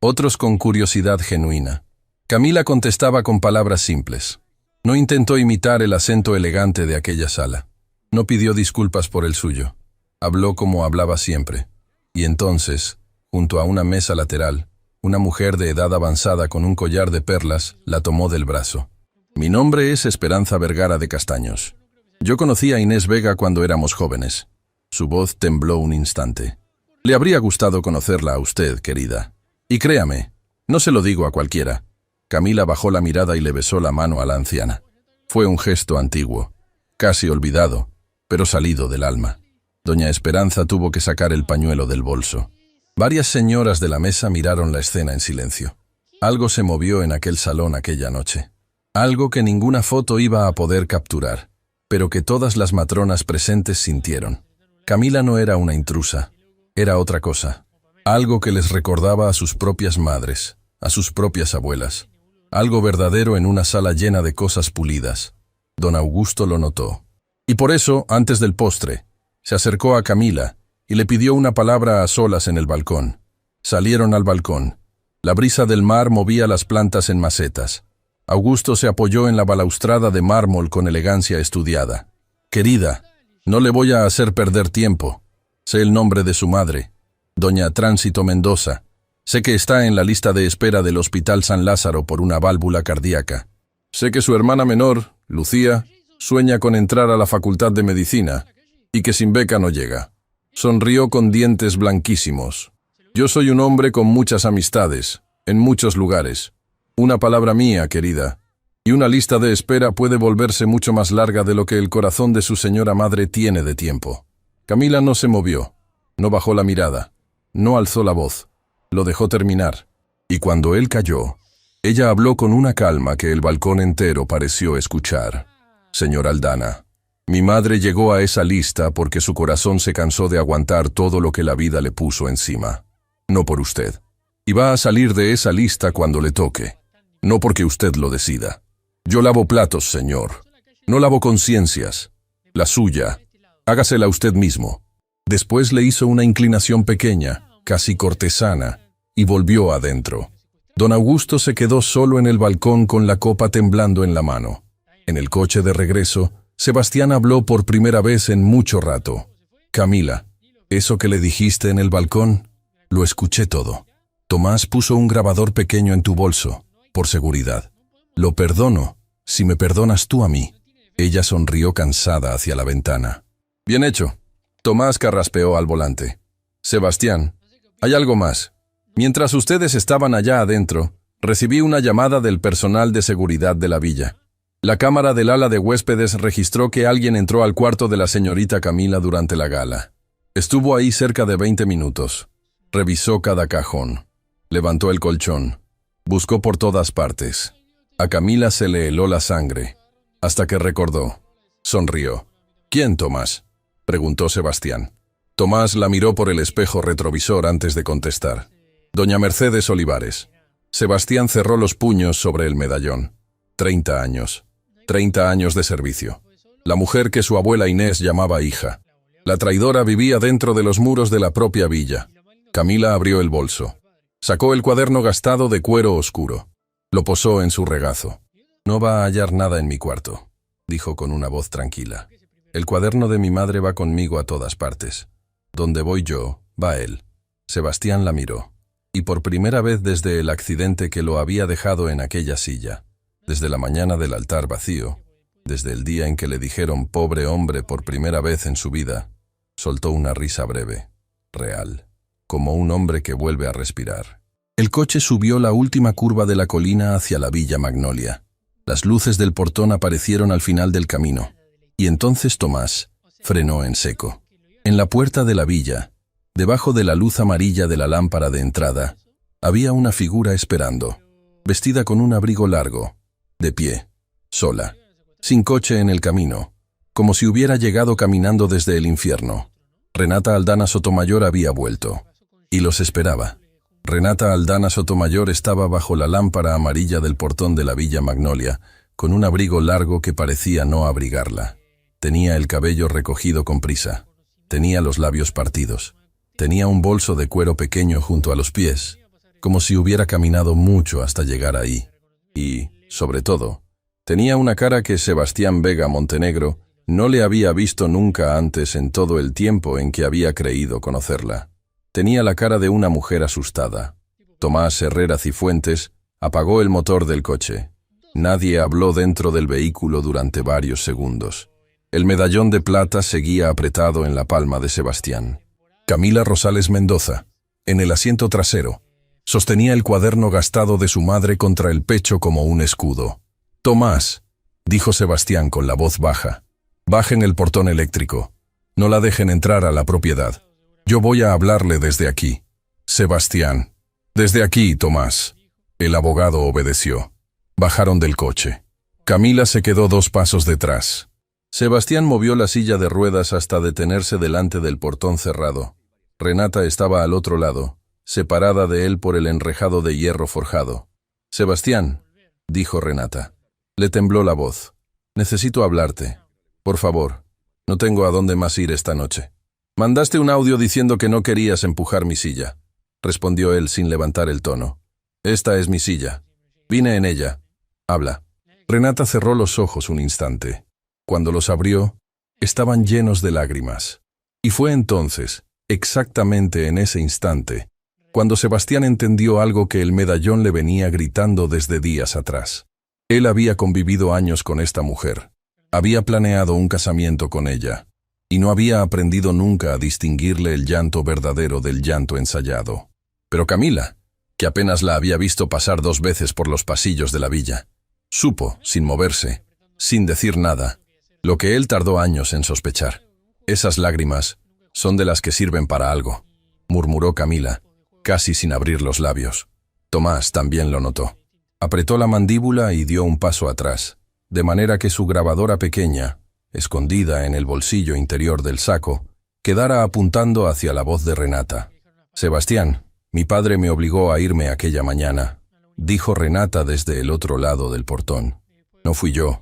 [SPEAKER 1] otros con curiosidad genuina. Camila contestaba con palabras simples. No intentó imitar el acento elegante de aquella sala. No pidió disculpas por el suyo. Habló como hablaba siempre. Y entonces, junto a una mesa lateral, una mujer de edad avanzada con un collar de perlas la tomó del brazo. Mi nombre es Esperanza Vergara de Castaños. Yo conocí a Inés Vega cuando éramos jóvenes. Su voz tembló un instante. Le habría gustado conocerla a usted, querida. Y créame, no se lo digo a cualquiera. Camila bajó la mirada y le besó la mano a la anciana. Fue un gesto antiguo, casi olvidado, pero salido del alma. Doña Esperanza tuvo que sacar el pañuelo del bolso. Varias señoras de la mesa miraron la escena en silencio. Algo se movió en aquel salón aquella noche. Algo que ninguna foto iba a poder capturar, pero que todas las matronas presentes sintieron. Camila no era una intrusa, era otra cosa. Algo que les recordaba a sus propias madres, a sus propias abuelas. Algo verdadero en una sala llena de cosas pulidas. Don Augusto lo notó. Y por eso, antes del postre, se acercó a Camila y le pidió una palabra a solas en el balcón. Salieron al balcón. La brisa del mar movía las plantas en macetas. Augusto se apoyó en la balaustrada de mármol con elegancia estudiada. «Querida, no le voy a hacer perder tiempo. Sé el nombre de su madre, doña Tránsito Mendoza. Sé que está en la lista de espera del Hospital San Lázaro por una válvula cardíaca. Sé que su hermana menor, Lucía, sueña con entrar a la Facultad de Medicina y que sin beca no llega». Sonrió con dientes blanquísimos. «Yo soy un hombre con muchas amistades, en muchos lugares. Una palabra mía, querida, y una lista de espera puede volverse mucho más larga de lo que el corazón de su señora madre tiene de tiempo». Camila no se movió, no bajó la mirada, no alzó la voz, lo dejó terminar. Y cuando él calló, ella habló con una calma que el balcón entero pareció escuchar. «Señor Aldana, mi madre llegó a esa lista porque su corazón se cansó de aguantar todo lo que la vida le puso encima. No por usted. Y va a salir de esa lista cuando le toque. No porque usted lo decida. Yo lavo platos, señor. No lavo conciencias. La suya. Hágasela usted mismo». Después le hizo una inclinación pequeña, casi cortesana, y volvió adentro. Don Augusto se quedó solo en el balcón con la copa temblando en la mano. En el coche de regreso, Sebastián habló por primera vez en mucho rato. «Camila, eso que le dijiste en el balcón, lo escuché todo. Tomás puso un grabador pequeño en tu bolso, por seguridad. Lo perdono, si me perdonas tú a mí». Ella sonrió cansada hacia la ventana. «Bien hecho». Tomás carraspeó al volante. «Sebastián, hay algo más. Mientras ustedes estaban allá adentro, recibí una llamada del personal de seguridad de la villa. La cámara del ala de huéspedes registró que alguien entró al cuarto de la señorita Camila durante la gala. Estuvo ahí cerca de 20 minutos. Revisó cada cajón. Levantó el colchón. Buscó por todas partes. A Camila se le heló la sangre, hasta que recordó. Sonrió. «¿Quién, Tomás?», preguntó Sebastián. Tomás la miró por el espejo retrovisor antes de contestar. «Doña Mercedes Olivares». Sebastián cerró los puños sobre el medallón. 30 años. 30 años de servicio. La mujer que su abuela Inés llamaba hija. La traidora vivía dentro de los muros de la propia villa. Camila abrió el bolso. Sacó el cuaderno gastado de cuero oscuro. Lo posó en su regazo. «No va a hallar nada en mi cuarto», dijo con una voz tranquila. «El cuaderno de mi madre va conmigo a todas partes. Donde voy yo, va él». Sebastián la miró. Y por primera vez desde el accidente que lo había dejado en aquella silla, desde la mañana del altar vacío, desde el día en que le dijeron «pobre hombre» por primera vez en su vida, soltó una risa breve, real, como un hombre que vuelve a respirar. El coche subió la última curva de la colina hacia la Villa Magnolia. Las luces del portón aparecieron al final del camino, y entonces Tomás frenó en seco. En la puerta de la villa, debajo de la luz amarilla de la lámpara de entrada, había una figura esperando, vestida con un abrigo largo, de pie, sola, sin coche en el camino, como si hubiera llegado caminando desde el infierno. Renata Aldana Sotomayor había vuelto, y los esperaba. Renata Aldana Sotomayor estaba bajo la lámpara amarilla del portón de la Villa Magnolia, con un abrigo largo que parecía no abrigarla. Tenía el cabello recogido con prisa. Tenía los labios partidos. Tenía un bolso de cuero pequeño junto a los pies, como si hubiera caminado mucho hasta llegar ahí. Y, sobre todo, tenía una cara que Sebastián Vega Montenegro no le había visto nunca antes en todo el tiempo en que había creído conocerla. Tenía la cara de una mujer asustada. Tomás Herrera Cifuentes apagó el motor del coche. Nadie habló dentro del vehículo durante varios segundos. El medallón de plata seguía apretado en la palma de Sebastián. Camila Rosales Mendoza, en el asiento trasero, sostenía el cuaderno gastado de su madre contra el pecho como un escudo. «Tomás», dijo Sebastián con la voz baja, «bajen el portón eléctrico. No la dejen entrar a la propiedad. Yo voy a hablarle desde aquí». «Sebastián». «Desde aquí, Tomás». El abogado obedeció. Bajaron del coche. Camila se quedó 2 pasos detrás. Sebastián movió la silla de ruedas hasta detenerse delante del portón cerrado. Renata estaba al otro lado, separada de él por el enrejado de hierro forjado. «Sebastián», dijo Renata. Le tembló la voz. «Necesito hablarte. Por favor, no tengo a dónde más ir esta noche». «Mandaste un audio diciendo que no querías empujar mi silla», respondió él sin levantar el tono. Esta es mi silla. Vine en ella. Habla. Renata cerró los ojos un instante. Cuando los abrió, estaban llenos de lágrimas. Y fue entonces, exactamente en ese instante, cuando Sebastián entendió algo que el medallón le venía gritando desde días atrás. Él había convivido años con esta mujer. Había planeado un casamiento con ella. Y no había aprendido nunca a distinguirle el llanto verdadero del llanto ensayado. Pero Camila, que apenas la había visto pasar 2 veces por los pasillos de la villa, supo, sin moverse, sin decir nada, lo que él tardó años en sospechar. Esas lágrimas son de las que sirven para algo, murmuró Camila, casi sin abrir los labios. Tomás también lo notó. Apretó la mandíbula y dio un paso atrás, de manera que su grabadora pequeña, escondida en el bolsillo interior del saco, quedara apuntando hacia la voz de Renata. Sebastián, mi padre me obligó a irme aquella mañana, dijo Renata desde el otro lado del portón. No fui yo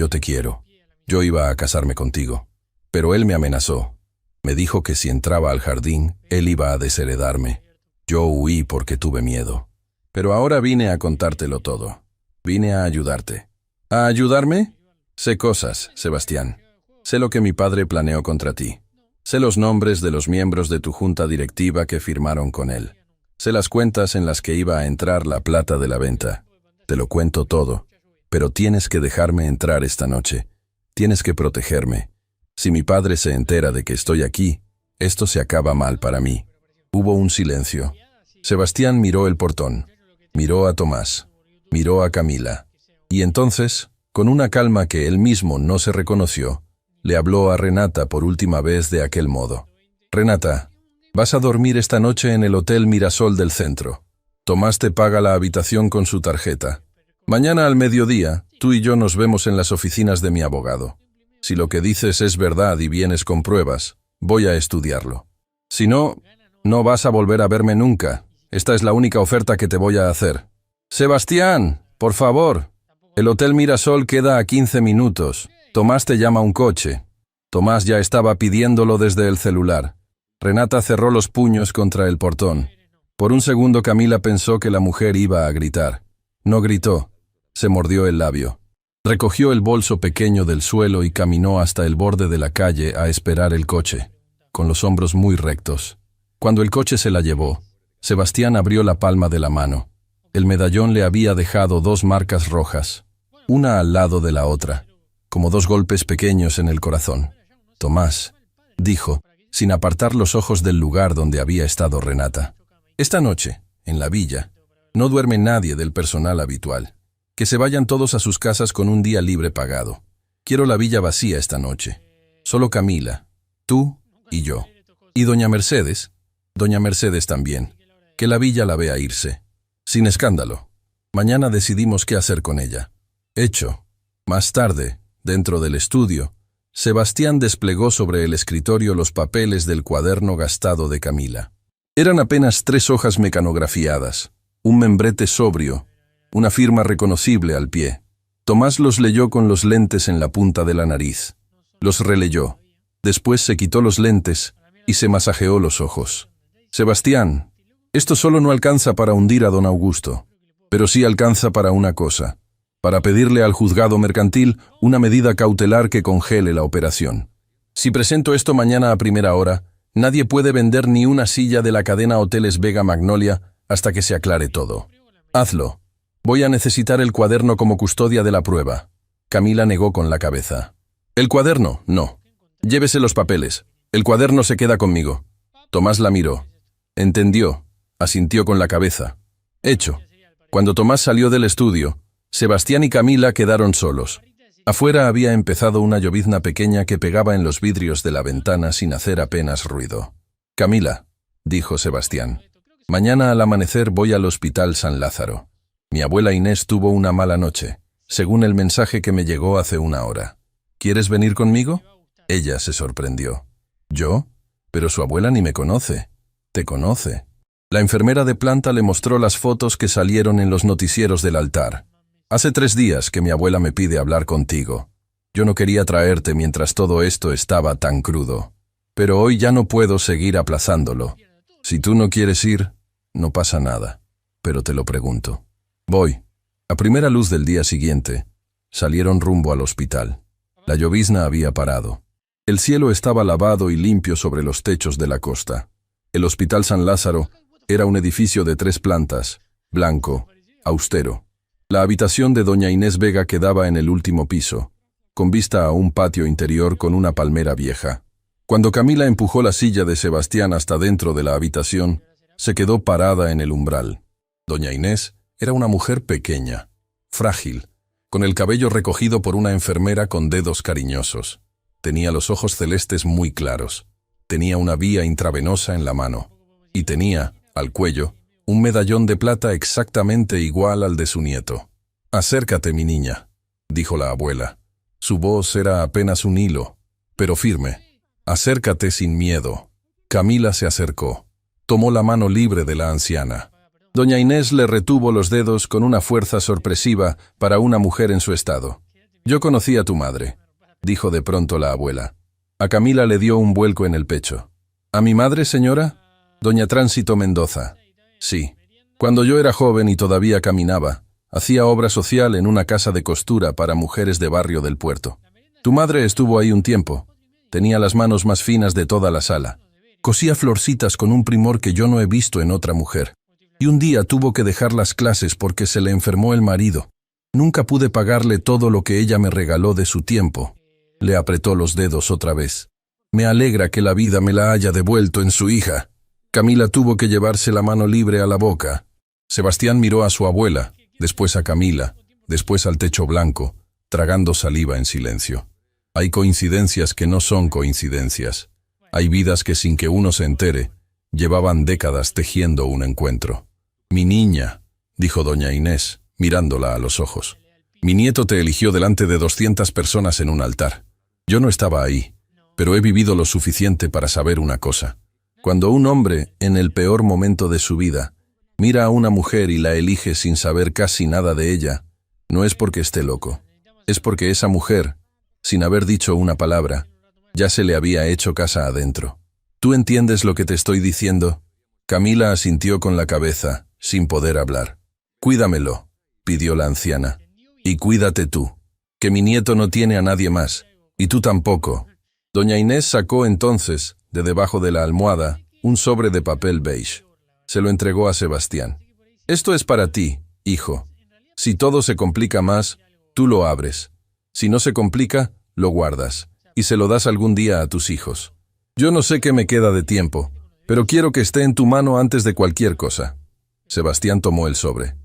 [SPEAKER 1] te quiero. Yo iba a casarme contigo. Pero él me amenazó. Me dijo que si entraba al jardín, él iba a desheredarme. Yo huí porque tuve miedo. Pero ahora vine a contártelo todo. Vine a ayudarte. ¿A ayudarme? Sé cosas, Sebastián. Sé lo que mi padre planeó contra ti. Sé los nombres de los miembros de tu junta directiva que firmaron con él. Sé las cuentas en las que iba a entrar la plata de la venta. Te lo cuento todo. Pero tienes que dejarme entrar esta noche. Tienes que protegerme. Si mi padre se entera de que estoy aquí, esto se acaba mal para mí. Hubo un silencio. Sebastián miró el portón. Miró a Tomás. Miró a Camila. Y entonces, con una calma que él mismo no se reconoció, le habló a Renata por última vez de aquel modo. Renata, vas a dormir esta noche en el Hotel Mirasol del centro. Tomás te paga la habitación con su tarjeta. Mañana al mediodía, tú y yo nos vemos en las oficinas de mi abogado. Si lo que dices es verdad y vienes con pruebas, voy a estudiarlo. Si no, no vas a volver a verme nunca. Esta es la única oferta que te voy a hacer. Sebastián, por favor. El Hotel Mirasol queda a 15 minutos. Tomás te llama un coche. Tomás ya estaba pidiéndolo desde el celular. Renata cerró los puños contra el portón. Por un segundo Camila pensó que la mujer iba a gritar. No gritó. Se mordió el labio. Recogió el bolso pequeño del suelo y caminó hasta el borde de la calle a esperar el coche, con los hombros muy rectos. Cuando el coche se la llevó, Sebastián abrió la palma de la mano. El medallón le había dejado 2 marcas rojas, una al lado de la otra, como 2 golpes pequeños en el corazón. Tomás, dijo, sin apartar los ojos del lugar donde había estado Renata. Esta noche, en la villa, no duerme nadie del personal habitual. Que se vayan todos a sus casas con un día libre pagado. Quiero la villa vacía esta noche. Solo Camila, tú y yo. Y doña Mercedes también. Que la villa la vea irse. Sin escándalo. Mañana decidimos qué hacer con ella. Hecho. Más tarde, dentro del estudio, Sebastián desplegó sobre el escritorio los papeles del cuaderno gastado de Camila. Eran apenas 3 hojas mecanografiadas, un membrete sobrio, una firma reconocible al pie. Tomás los leyó con los lentes en la punta de la nariz. Los releyó. Después se quitó los lentes y se masajeó los ojos. Sebastián, esto solo no alcanza para hundir a don Augusto, pero sí alcanza para una cosa, para pedirle al juzgado mercantil una medida cautelar que congele la operación. Si presento esto mañana a primera hora, nadie puede vender ni una silla de la cadena Hoteles Vega Magnolia hasta que se aclare todo. Hazlo. Voy a necesitar el cuaderno como custodia de la prueba. Camila negó con la cabeza. ¿El cuaderno? No. Llévese los papeles. El cuaderno se queda conmigo. Tomás la miró. Entendió. Asintió con la cabeza. Hecho. Cuando Tomás salió del estudio, Sebastián y Camila quedaron solos. Afuera había empezado una llovizna pequeña que pegaba en los vidrios de la ventana sin hacer apenas ruido. Camila, dijo Sebastián, mañana al amanecer voy al Hospital San Lázaro. Mi abuela Inés tuvo una mala noche, según el mensaje que me llegó hace 1 hora. ¿Quieres venir conmigo? Ella se sorprendió. ¿Yo? Pero su abuela ni me conoce. ¿Te conoce? La enfermera de planta le mostró las fotos que salieron en los noticieros del altar. Hace 3 días que mi abuela me pide hablar contigo. Yo no quería traerte mientras todo esto estaba tan crudo. Pero hoy ya no puedo seguir aplazándolo. Si tú no quieres ir, no pasa nada. pero te lo pregunto. Voy. A primera luz del día siguiente, salieron rumbo al hospital. La llovizna había parado. El cielo estaba lavado y limpio sobre los techos de la costa. El Hospital San Lázaro era un edificio de 3 plantas, blanco, austero. La habitación de doña Inés Vega quedaba en el último piso, con vista a un patio interior con una palmera vieja. Cuando Camila empujó la silla de Sebastián hasta dentro de la habitación, se quedó parada en el umbral. Doña Inés era una mujer pequeña, frágil, con el cabello recogido por una enfermera con dedos cariñosos. Tenía los ojos celestes muy claros. Tenía una vía intravenosa en la mano. Y tenía, al cuello, un medallón de plata exactamente igual al de su nieto. «Acércate, mi niña», dijo la abuela. Su voz era apenas un hilo, pero firme. «Acércate sin miedo». Camila se acercó. Tomó la mano libre de la anciana. Doña Inés le retuvo los dedos con una fuerza sorpresiva para una mujer en su estado. «Yo conocí a tu madre», dijo de pronto la abuela. A Camila le dio un vuelco en el pecho. «¿A mi madre, señora?» «Doña Tránsito Mendoza». «Sí. Cuando yo era joven y todavía caminaba, hacía obra social en una casa de costura para mujeres de barrio del puerto. Tu madre estuvo ahí un tiempo. Tenía las manos más finas de toda la sala. Cosía florcitas con un primor que yo no he visto en otra mujer. Y un día tuvo que dejar las clases porque se le enfermó el marido. Nunca pude pagarle todo lo que ella me regaló de su tiempo». Le apretó los dedos otra vez. «Me alegra que la vida me la haya devuelto en su hija». Camila tuvo que llevarse la mano libre a la boca. Sebastián miró a su abuela, después a Camila, después al techo blanco, tragando saliva en silencio. Hay coincidencias que no son coincidencias. Hay vidas que sin que uno se entere, llevaban décadas tejiendo un encuentro. «Mi niña», dijo doña Inés, mirándola a los ojos. «Mi nieto te eligió delante de 200 personas en un altar. Yo no estaba ahí, pero he vivido lo suficiente para saber una cosa. Cuando un hombre, en el peor momento de su vida, mira a una mujer y la elige sin saber casi nada de ella, no es porque esté loco. Es porque esa mujer, sin haber dicho una palabra, ya se le había hecho casa adentro. ¿Tú entiendes lo que te estoy diciendo?» Camila asintió con la cabeza, sin poder hablar. «Cuídamelo», pidió la anciana. «Y cuídate tú, que mi nieto no tiene a nadie más, y tú tampoco». Doña Inés sacó entonces, de debajo de la almohada, un sobre de papel beige. Se lo entregó a Sebastián. «Esto es para ti, hijo. Si todo se complica más, tú lo abres. Si no se complica, lo guardas, y se lo das algún día a tus hijos. Yo no sé qué me queda de tiempo, pero quiero que esté en tu mano antes de cualquier cosa». Sebastián tomó el sobre.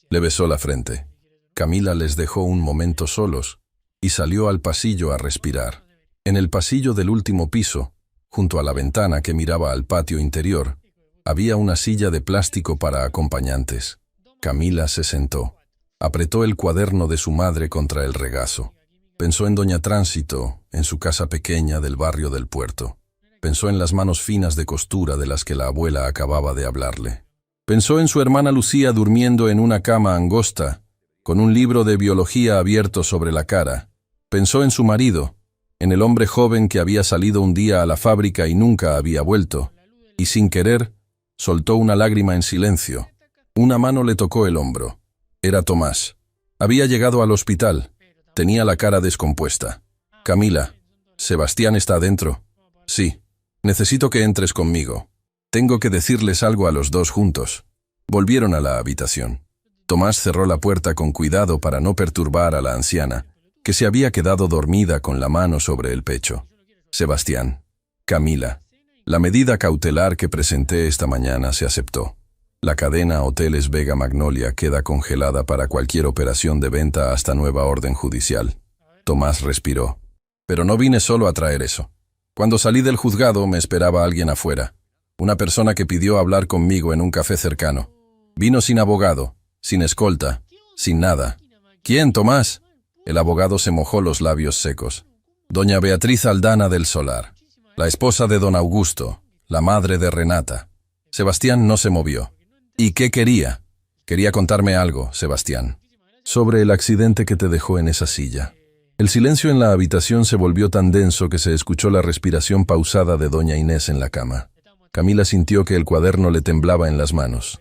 [SPEAKER 1] Le besó la frente. Camila les dejó un momento solos y salió al pasillo a respirar. En el pasillo del último piso, junto a la ventana que miraba al patio interior, había una silla de plástico para acompañantes. Camila se sentó. Apretó el cuaderno de su madre contra el regazo. Pensó en doña Tránsito, en su casa pequeña del barrio del puerto. Pensó en las manos finas de costura de las que la abuela acababa de hablarle. Pensó en su hermana Lucía durmiendo en una cama angosta, con un libro de biología abierto sobre la cara. Pensó en su marido, en el hombre joven que había salido un día a la fábrica y nunca había vuelto, y sin querer, soltó una lágrima en silencio. Una mano le tocó el hombro. Era Tomás. Había llegado al hospital. Tenía la cara descompuesta. «Camila, ¿Sebastián está adentro?» «Sí. Necesito que entres conmigo. Tengo que decirles algo a los dos juntos». Volvieron a la habitación. Tomás cerró la puerta con cuidado para no perturbar a la anciana, que se había quedado dormida con la mano sobre el pecho. «Sebastián, Camila, la medida cautelar que presenté esta mañana se aceptó. La cadena Hoteles Vega Magnolia queda congelada para cualquier operación de venta hasta nueva orden judicial». Tomás respiró. «Pero no vine solo a traer eso. Cuando salí del juzgado me esperaba alguien afuera, una persona que pidió hablar conmigo en un café cercano. Vino sin abogado, sin escolta, sin nada». «¿Quién, Tomás?» El abogado se mojó los labios secos. «Doña Beatriz Aldana del Solar, la esposa de don Augusto, la madre de Renata». Sebastián no se movió. «¿Y qué quería?» «Quería contarme algo, Sebastián. Sobre el accidente que te dejó en esa silla». El silencio en la habitación se volvió tan denso que se escuchó la respiración pausada de doña Inés en la cama. Camila sintió que el cuaderno le temblaba en las manos.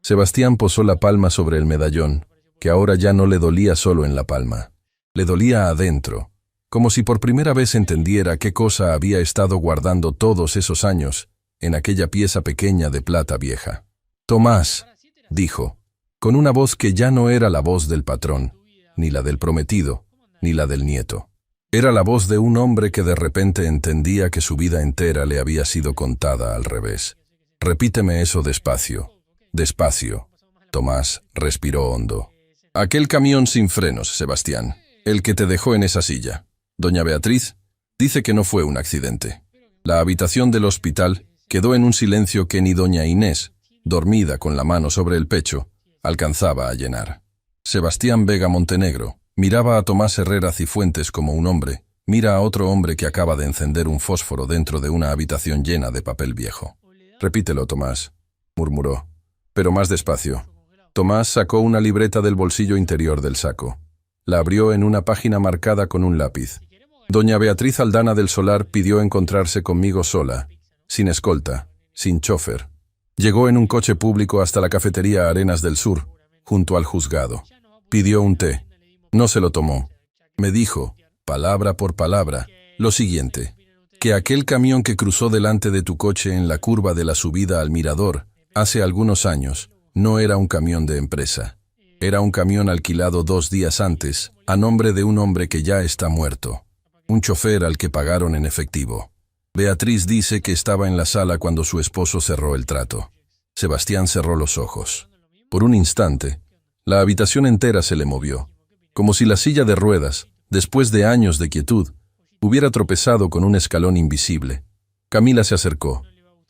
[SPEAKER 1] Sebastián posó la palma sobre el medallón, que ahora ya no le dolía solo en la palma. Le dolía adentro, como si por primera vez entendiera qué cosa había estado guardando todos esos años en aquella pieza pequeña de plata vieja. «Tomás», dijo, con una voz que ya no era la voz del patrón, ni la del prometido, ni la del nieto. Era la voz de un hombre que de repente entendía que su vida entera le había sido contada al revés. «Repíteme eso despacio, despacio». Tomás respiró hondo. «Aquel camión sin frenos, Sebastián, el que te dejó en esa silla. Doña Beatriz dice que no fue un accidente. La habitación del hospital quedó en un silencio que ni doña Inés, dormida con la mano sobre el pecho, alcanzaba a llenar. Sebastián Vega Montenegro miraba a Tomás Herrera Cifuentes como un hombre mira a otro hombre que acaba de encender un fósforo dentro de una habitación llena de papel viejo. «Repítelo, Tomás», murmuró, pero más despacio. Tomás sacó una libreta del bolsillo interior del saco. La abrió en una página marcada con un lápiz. «Doña Beatriz Aldana del Solar pidió encontrarse conmigo sola, sin escolta, sin chofer. Llegó en un coche público hasta la cafetería Arenas del Sur, junto al juzgado. Pidió un té. No se lo tomó. Me dijo, palabra por palabra, lo siguiente: que aquel camión que cruzó delante de tu coche en la curva de la subida al mirador, hace algunos años, no era un camión de empresa. Era un camión alquilado 2 días antes, a nombre de un hombre que ya está muerto. Un chofer al que pagaron en efectivo. Beatriz dice que estaba en la sala cuando su esposo cerró el trato». Sebastián cerró los ojos. Por un instante, la habitación entera se le movió, como si la silla de ruedas, después de años de quietud, hubiera tropezado con un escalón invisible. Camila se acercó,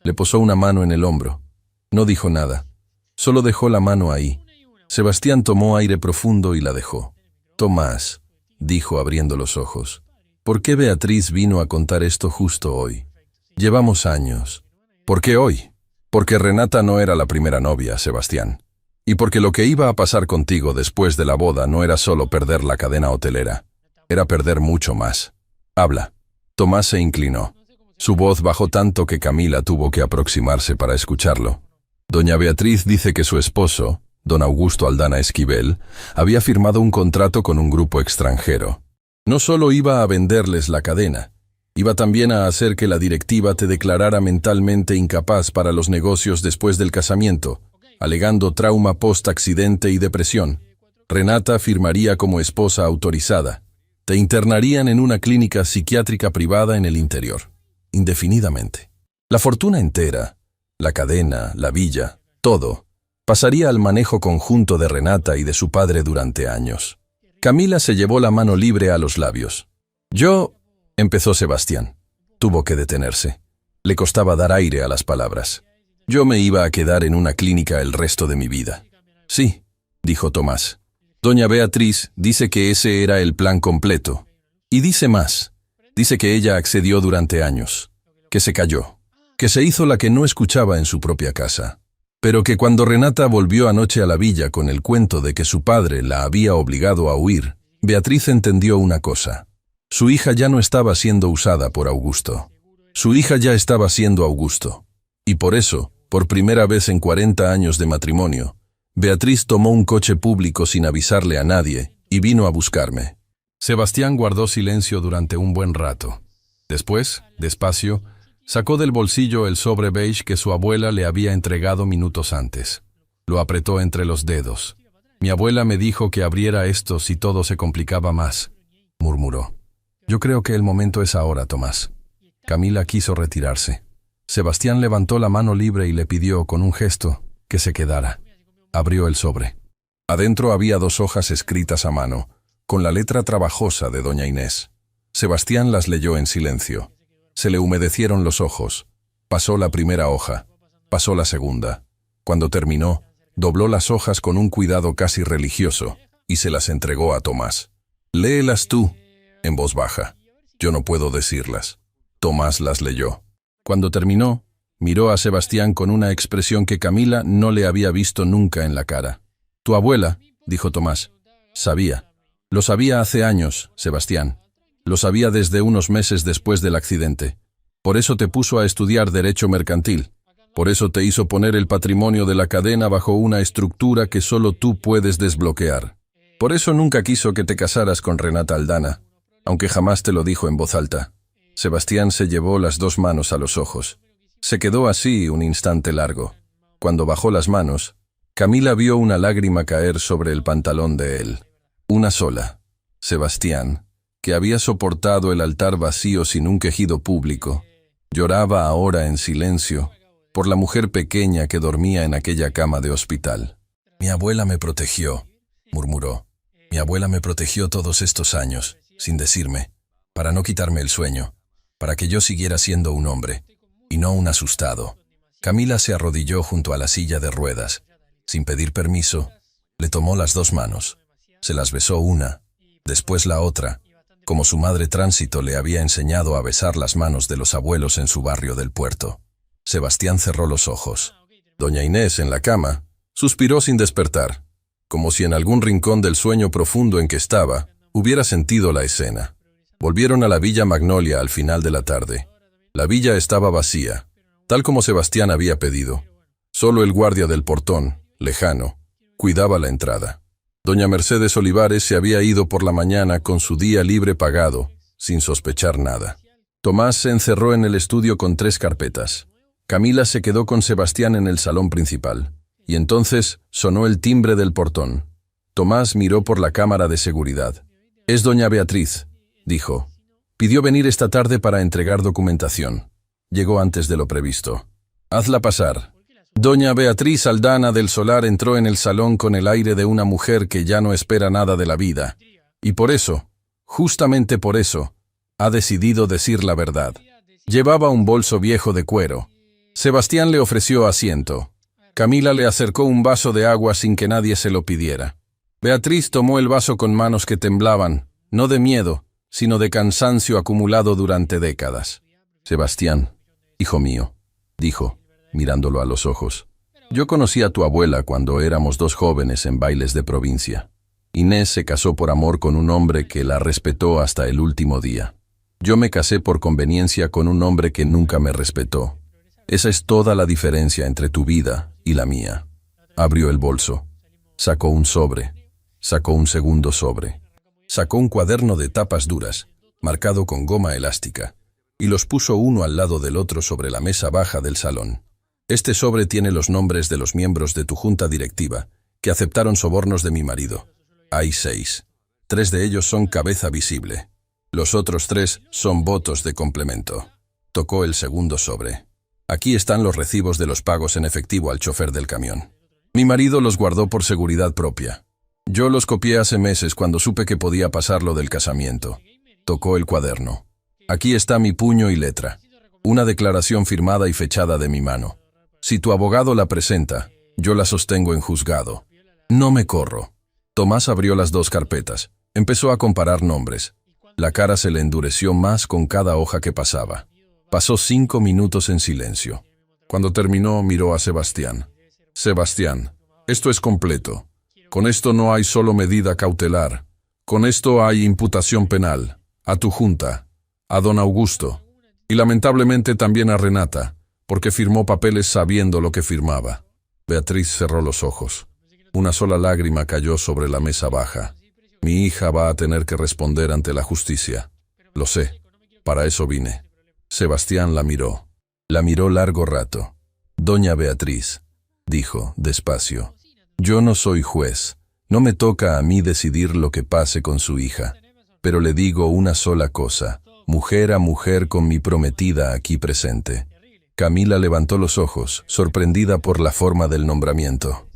[SPEAKER 1] le posó una mano en el hombro. No dijo nada, solo dejó la mano ahí. Sebastián tomó aire profundo y la dejó. «Tomás», dijo abriendo los ojos, «¿por qué Beatriz vino a contar esto justo hoy? Llevamos años». «¿Por qué hoy?» «Porque Renata no era la primera novia, Sebastián. Y porque lo que iba a pasar contigo después de la boda no era solo perder la cadena hotelera. Era perder mucho más. Habla». Tomás se inclinó. Su voz bajó tanto que Camila tuvo que aproximarse para escucharlo. «Doña Beatriz dice que su esposo, don Augusto Aldana Esquivel, había firmado un contrato con un grupo extranjero. No solo iba a venderles la cadena, iba también a hacer que la directiva te declarara mentalmente incapaz para los negocios después del casamiento, alegando trauma post-accidente y depresión. Renata firmaría como esposa autorizada. Te internarían en una clínica psiquiátrica privada en el interior, indefinidamente. La fortuna entera, la cadena, la villa, todo, pasaría al manejo conjunto de Renata y de su padre durante años». Camila se llevó la mano libre a los labios. «Yo», empezó Sebastián. Tuvo que detenerse. Le costaba dar aire a las palabras. «Yo me iba a quedar en una clínica el resto de mi vida». «Sí», dijo Tomás. «Doña Beatriz dice que ese era el plan completo. Y dice más. Dice que ella accedió durante años. Que se calló. Que se hizo la que no escuchaba en su propia casa. Pero que cuando Renata volvió anoche a la villa con el cuento de que su padre la había obligado a huir, Beatriz entendió una cosa. Su hija ya no estaba siendo usada por Augusto. Su hija ya estaba siendo Augusto. Y por eso, por primera vez en 40 años de matrimonio, Beatriz tomó un coche público sin avisarle a nadie y vino a buscarme». Sebastián guardó silencio durante un buen rato. Después, despacio, sacó del bolsillo el sobre beige que su abuela le había entregado minutos antes. Lo apretó entre los dedos. «Mi abuela me dijo que abriera esto si todo se complicaba más», murmuró. «Yo creo que el momento es ahora, Tomás». Camila quiso retirarse. Sebastián levantó la mano libre y le pidió, con un gesto, que se quedara. Abrió el sobre. Adentro había 2 hojas escritas a mano, con la letra trabajosa de doña Inés. Sebastián las leyó en silencio. Se le humedecieron los ojos. Pasó la primera hoja. Pasó la segunda. Cuando terminó, dobló las hojas con un cuidado casi religioso y se las entregó a Tomás. «Léelas tú», en voz baja. «Yo no puedo decirlas». Tomás las leyó. Cuando terminó, miró a Sebastián con una expresión que Camila no le había visto nunca en la cara. «Tu abuela», dijo Tomás, «sabía. Lo sabía hace años, Sebastián. Lo sabía desde unos meses después del accidente. Por eso te puso a estudiar Derecho Mercantil, Por eso te hizo poner el patrimonio de la cadena bajo una estructura que solo tú puedes desbloquear. Por eso nunca quiso que te casaras con Renata Aldana, aunque jamás te lo dijo en voz alta. Sebastián se llevó las dos manos a los ojos. Se quedó así un instante largo. Cuando bajó las manos, Camila vio una lágrima caer sobre el pantalón de él. Una sola. Sebastián, que había soportado el altar vacío sin un quejido público, lloraba ahora en silencio por la mujer pequeña que dormía en aquella cama de hospital. «Mi abuela me protegió», murmuró. «Mi abuela me protegió todos estos años, sin decirme, para no quitarme el sueño, para que yo siguiera siendo un hombre, y no un asustado». Camila se arrodilló junto a la silla de ruedas. Sin pedir permiso, le tomó las dos manos. Se las besó una, después la otra, como su madre Tránsito le había enseñado a besar las manos de los abuelos en su barrio del puerto. Sebastián cerró los ojos. Doña Inés, en la cama, suspiró sin despertar, como si en algún rincón del sueño profundo en que estaba, hubiera sentido la escena. Volvieron a la Villa Magnolia al final de la tarde. La villa estaba vacía, tal como Sebastián había pedido. Solo el guardia del portón, lejano, cuidaba la entrada. Doña Mercedes Olivares se había ido por la mañana con su día libre pagado, sin sospechar nada. Tomás se encerró en el estudio con 3 carpetas. Camila se quedó con Sebastián en el salón principal, y entonces sonó el timbre del portón. Tomás miró por la cámara de seguridad. «Es doña Beatriz», dijo. «Pidió venir esta tarde para entregar documentación. Llegó antes de lo previsto. Hazla pasar». Doña Beatriz Aldana del Solar entró en el salón con el aire de una mujer que ya no espera nada de la vida, y por eso, justamente por eso, ha decidido decir la verdad. Llevaba un bolso viejo de cuero. Sebastián le ofreció asiento. Camila le acercó un vaso de agua sin que nadie se lo pidiera. Beatriz tomó el vaso con manos que temblaban, no de miedo, sino de cansancio acumulado durante décadas. «Sebastián, hijo mío», dijo, mirándolo a los ojos. «Yo conocí a tu abuela cuando éramos 2 jóvenes en bailes de provincia. Inés se casó por amor con un hombre que la respetó hasta el último día. Yo me casé por conveniencia con un hombre que nunca me respetó. Esa es toda la diferencia entre tu vida y la mía». Abrió el bolso. Sacó un sobre. Sacó un segundo sobre. Sacó un cuaderno de tapas duras, marcado con goma elástica, y los puso uno al lado del otro sobre la mesa baja del salón. «Este sobre tiene los nombres de los miembros de tu junta directiva, que aceptaron sobornos de mi marido. Hay 6. 3 de ellos son cabeza visible. Los otros 3 son votos de complemento». Tocó el segundo sobre. «Aquí están los recibos de los pagos en efectivo al chofer del camión. Mi marido los guardó por seguridad propia. Yo los copié hace meses cuando supe que podía pasar lo del casamiento». Tocó el cuaderno. «Aquí está mi puño y letra. Una declaración firmada y fechada de mi mano. Si tu abogado la presenta, yo la sostengo en juzgado. No me corro». Tomás abrió las 2 carpetas. Empezó a comparar nombres. La cara se le endureció más con cada hoja que pasaba. Pasó 5 minutos en silencio. Cuando terminó, miró a Sebastián. «Sebastián, esto es completo. Con esto no hay solo medida cautelar. Con esto hay imputación penal. A tu junta, a don Augusto, y lamentablemente también a Renata, porque firmó papeles sabiendo lo que firmaba». Beatriz cerró los ojos. Una sola lágrima cayó sobre la mesa baja. «Mi hija va a tener que responder ante la justicia. Lo sé. Para eso vine». Sebastián la miró. La miró largo rato. «Doña Beatriz», dijo, despacio, «yo no soy juez. No me toca a mí decidir lo que pase con su hija. Pero le digo una sola cosa, mujer a mujer con mi prometida aquí presente». Camila levantó los ojos, sorprendida por la forma del nombramiento.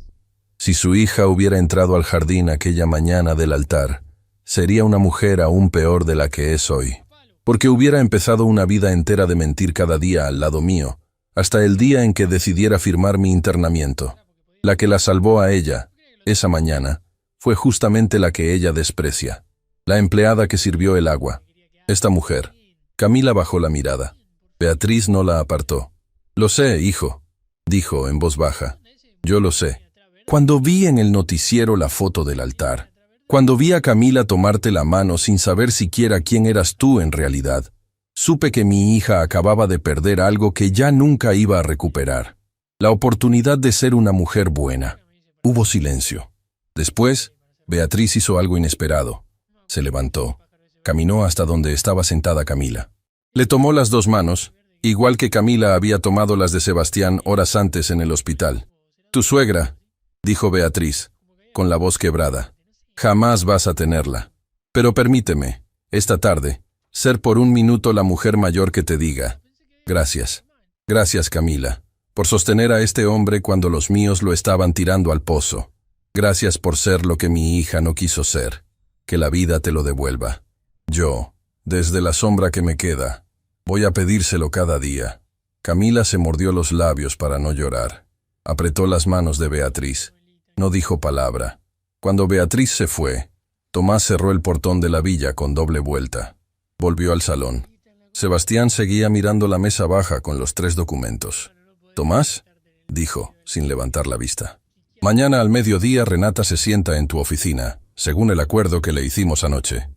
[SPEAKER 1] Si su hija hubiera entrado al jardín aquella mañana del altar, sería una mujer aún peor de la que es hoy. Porque hubiera empezado una vida entera de mentir cada día al lado mío, hasta el día en que decidiera firmar mi internamiento. La que la salvó a ella, esa mañana, fue justamente la que ella desprecia. La empleada que sirvió el agua. Esta mujer. Camila bajó la mirada. Beatriz no la apartó. «Lo sé, hijo», dijo en voz baja. «Yo lo sé. Cuando vi en el noticiero la foto del altar, cuando vi a Camila tomarte la mano sin saber siquiera quién eras tú en realidad, supe que mi hija acababa de perder algo que ya nunca iba a recuperar. La oportunidad de ser una mujer buena. Hubo silencio. Después, Beatriz hizo algo inesperado. Se levantó. Caminó hasta donde estaba sentada Camila. Le tomó las dos manos, igual que Camila había tomado las de Sebastián horas antes en el hospital. «Tu suegra», dijo Beatriz, con la voz quebrada. «Jamás vas a tenerla. Pero permíteme, esta tarde, ser por un minuto la mujer mayor que te diga. Gracias. Gracias, Camila, por sostener a este hombre cuando los míos lo estaban tirando al pozo. Gracias por ser lo que mi hija no quiso ser. Que la vida te lo devuelva. Yo, desde la sombra que me queda, voy a pedírselo cada día». Camila se mordió los labios para no llorar. Apretó las manos de Beatriz. No dijo palabra. Cuando Beatriz se fue, Tomás cerró el portón de la villa con doble vuelta. Volvió al salón. Sebastián seguía mirando la mesa baja con los 3 documentos. «¿Tomás?», dijo, sin levantar la vista. «Mañana al mediodía Renata se sienta en tu oficina, según el acuerdo que le hicimos anoche.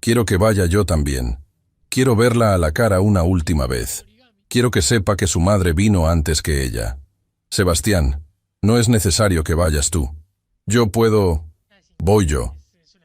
[SPEAKER 1] Quiero que vaya yo también. Quiero verla a la cara una última vez. Quiero que sepa que su madre vino antes que ella. Sebastián, no es necesario que vayas tú. Yo puedo... Voy yo.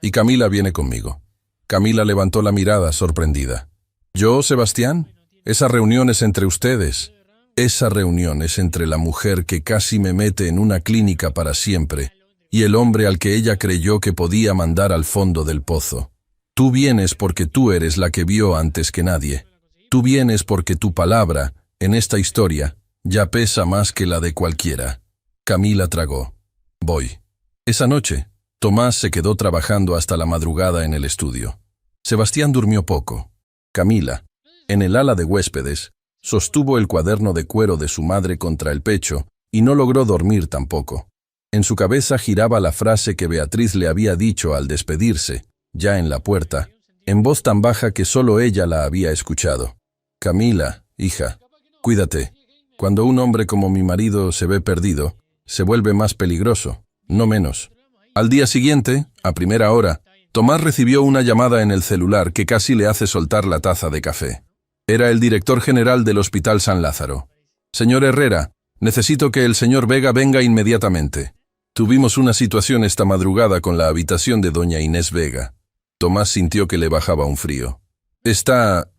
[SPEAKER 1] Y Camila viene conmigo». Camila levantó la mirada sorprendida. «¿Yo, Sebastián? Esa reunión es entre ustedes. Esa reunión es entre la mujer que casi me mete en una clínica para siempre y el hombre al que ella creyó que podía mandar al fondo del pozo. Tú vienes porque tú eres la que vio antes que nadie. Tú vienes porque tu palabra, en esta historia, ya pesa más que la de cualquiera». Camila tragó. «Voy». Esa noche, Tomás se quedó trabajando hasta la madrugada en el estudio. Sebastián durmió poco. Camila, en el ala de huéspedes, sostuvo el cuaderno de cuero de su madre contra el pecho y no logró dormir tampoco. En su cabeza giraba la frase que Beatriz le había dicho al despedirse, ya en la puerta, en voz tan baja que solo ella la había escuchado. «Camila, hija, cuídate. Cuando un hombre como mi marido se ve perdido, se vuelve más peligroso, no menos». Al día siguiente, a primera hora, Tomás recibió una llamada en el celular que casi le hace soltar la taza de café. Era el director general del Hospital San Lázaro. «Señor Herrera, necesito que el señor Vega venga inmediatamente. Tuvimos una situación esta madrugada con la habitación de doña Inés Vega». Tomás sintió que le bajaba un frío. ¿Está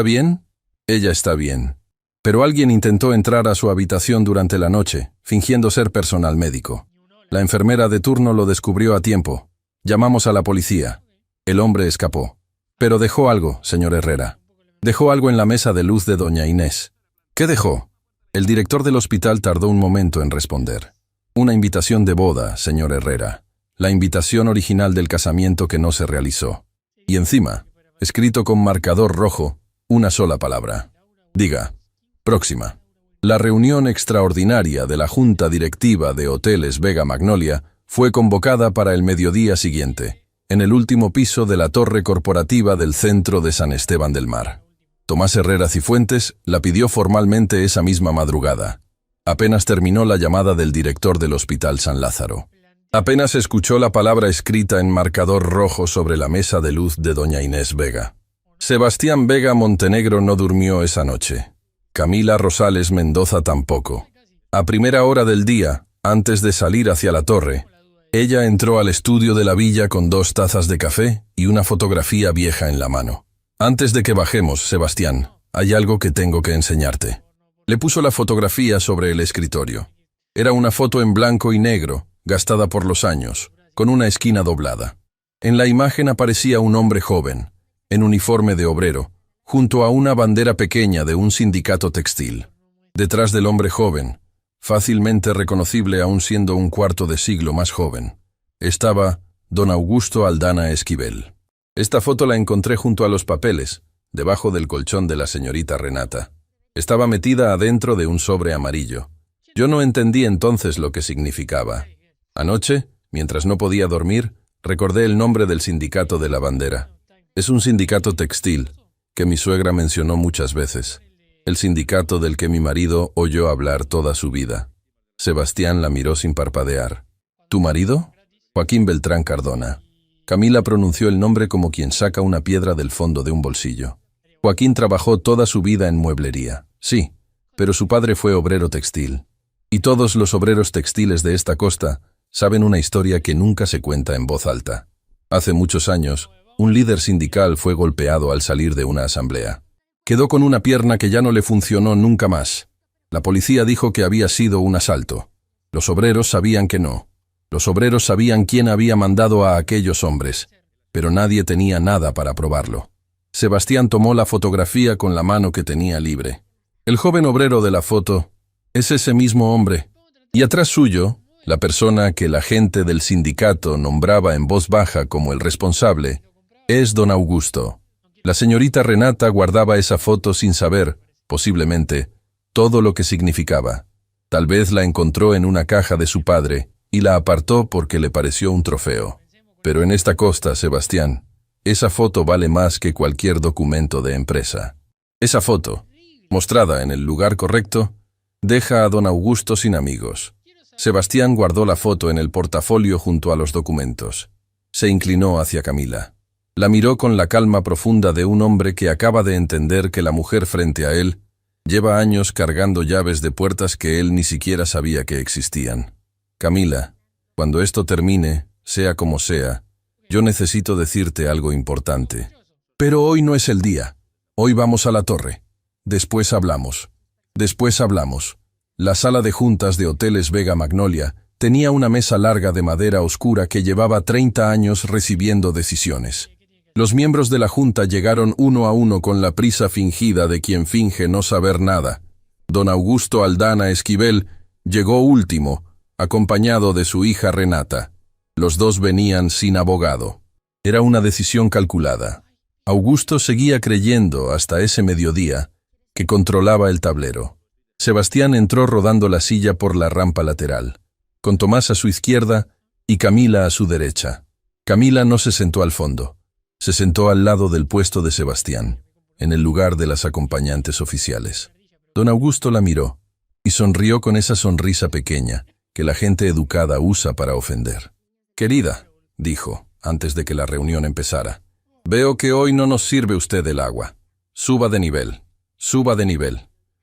[SPEAKER 1] bien?» «Ella está bien. Pero alguien intentó entrar a su habitación durante la noche, fingiendo ser personal médico. La enfermera de turno lo descubrió a tiempo. Llamamos a la policía. El hombre escapó. Pero dejó algo, señor Herrera. Dejó algo en la mesa de luz de doña Inés». «¿Qué dejó?». El director del hospital tardó un momento en responder. «Una invitación de boda, señor Herrera. La invitación original del casamiento que no se realizó. Y encima, escrito con marcador rojo, una sola palabra. Diga, próxima». La reunión extraordinaria de la Junta Directiva de Hoteles Vega Magnolia fue convocada para el mediodía siguiente, en el último piso de la torre corporativa del centro de San Esteban del Mar. Tomás Herrera Cifuentes la pidió formalmente esa misma madrugada. Apenas terminó la llamada del director del Hospital San Lázaro. Apenas escuchó la palabra escrita en marcador rojo sobre la mesa de luz de doña Inés Vega. Sebastián Vega Montenegro no durmió esa noche. Camila Rosales Mendoza tampoco. A primera hora del día, antes de salir hacia la torre, ella entró al estudio de la villa con 2 tazas de café y una fotografía vieja en la mano. «Antes de que bajemos, Sebastián, hay algo que tengo que enseñarte». Le puso la fotografía sobre el escritorio. Era una foto en blanco y negro, gastada por los años, con una esquina doblada. En la imagen aparecía un hombre joven, en uniforme de obrero, junto a una bandera pequeña de un sindicato textil. Detrás del hombre joven, fácilmente reconocible aún siendo un cuarto de siglo más joven, estaba don Augusto Aldana Esquivel. Esta foto la encontré junto a los papeles, debajo del colchón de la señorita Renata. Estaba metida adentro de un sobre amarillo. Yo no entendí entonces lo que significaba. Anoche, mientras no podía dormir, recordé el nombre del sindicato de la bandera. Es un sindicato textil, que mi suegra mencionó muchas veces. El sindicato del que mi marido oyó hablar toda su vida. Sebastián la miró sin parpadear. ¿Tu marido? Joaquín Beltrán Cardona. Camila pronunció el nombre como quien saca una piedra del fondo de un bolsillo. Joaquín trabajó toda su vida en mueblería. Sí, pero su padre fue obrero textil. Y todos los obreros textiles de esta costa saben una historia que nunca se cuenta en voz alta. Hace muchos años, un líder sindical fue golpeado al salir de una asamblea. Quedó con una pierna que ya no le funcionó nunca más. La policía dijo que había sido un asalto. Los obreros sabían que no. Los obreros sabían quién había mandado a aquellos hombres, pero nadie tenía nada para probarlo. Sebastián tomó la fotografía con la mano que tenía libre. El joven obrero de la foto es ese mismo hombre, y atrás suyo, la persona que la gente del sindicato nombraba en voz baja como el responsable, es don Augusto. La señorita Renata guardaba esa foto sin saber, posiblemente, todo lo que significaba. Tal vez la encontró en una caja de su padre y la apartó porque le pareció un trofeo. Pero en esta costa, Sebastián, esa foto vale más que cualquier documento de empresa. Esa foto, mostrada en el lugar correcto, deja a don Augusto sin amigos. Sebastián guardó la foto en el portafolio junto a los documentos. Se inclinó hacia Camila. La miró con la calma profunda de un hombre que acaba de entender que la mujer frente a él lleva años cargando llaves de puertas que él ni siquiera sabía que existían. Camila, cuando esto termine, sea como sea, yo necesito decirte algo importante. Pero hoy no es el día. Hoy vamos a la torre. Después hablamos. Después hablamos. La sala de juntas de Hoteles Vega Magnolia tenía una mesa larga de madera oscura que llevaba 30 años recibiendo decisiones. Los miembros de la junta llegaron uno a uno con la prisa fingida de quien finge no saber nada. Don Augusto Aldana Esquivel llegó último, acompañado de su hija Renata. Los dos venían sin abogado. Era una decisión calculada. Augusto seguía creyendo, hasta ese mediodía, que controlaba el tablero. Sebastián entró rodando la silla por la rampa lateral, con Tomás a su izquierda y Camila a su derecha. Camila no se sentó al fondo. Se sentó al lado del puesto de Sebastián, en el lugar de las acompañantes oficiales. Don Augusto la miró y sonrió con esa sonrisa pequeña que la gente educada usa para ofender. «Querida», dijo, antes de que la reunión empezara, «veo que hoy no nos sirve usted el agua. Suba de nivel, suba de nivel».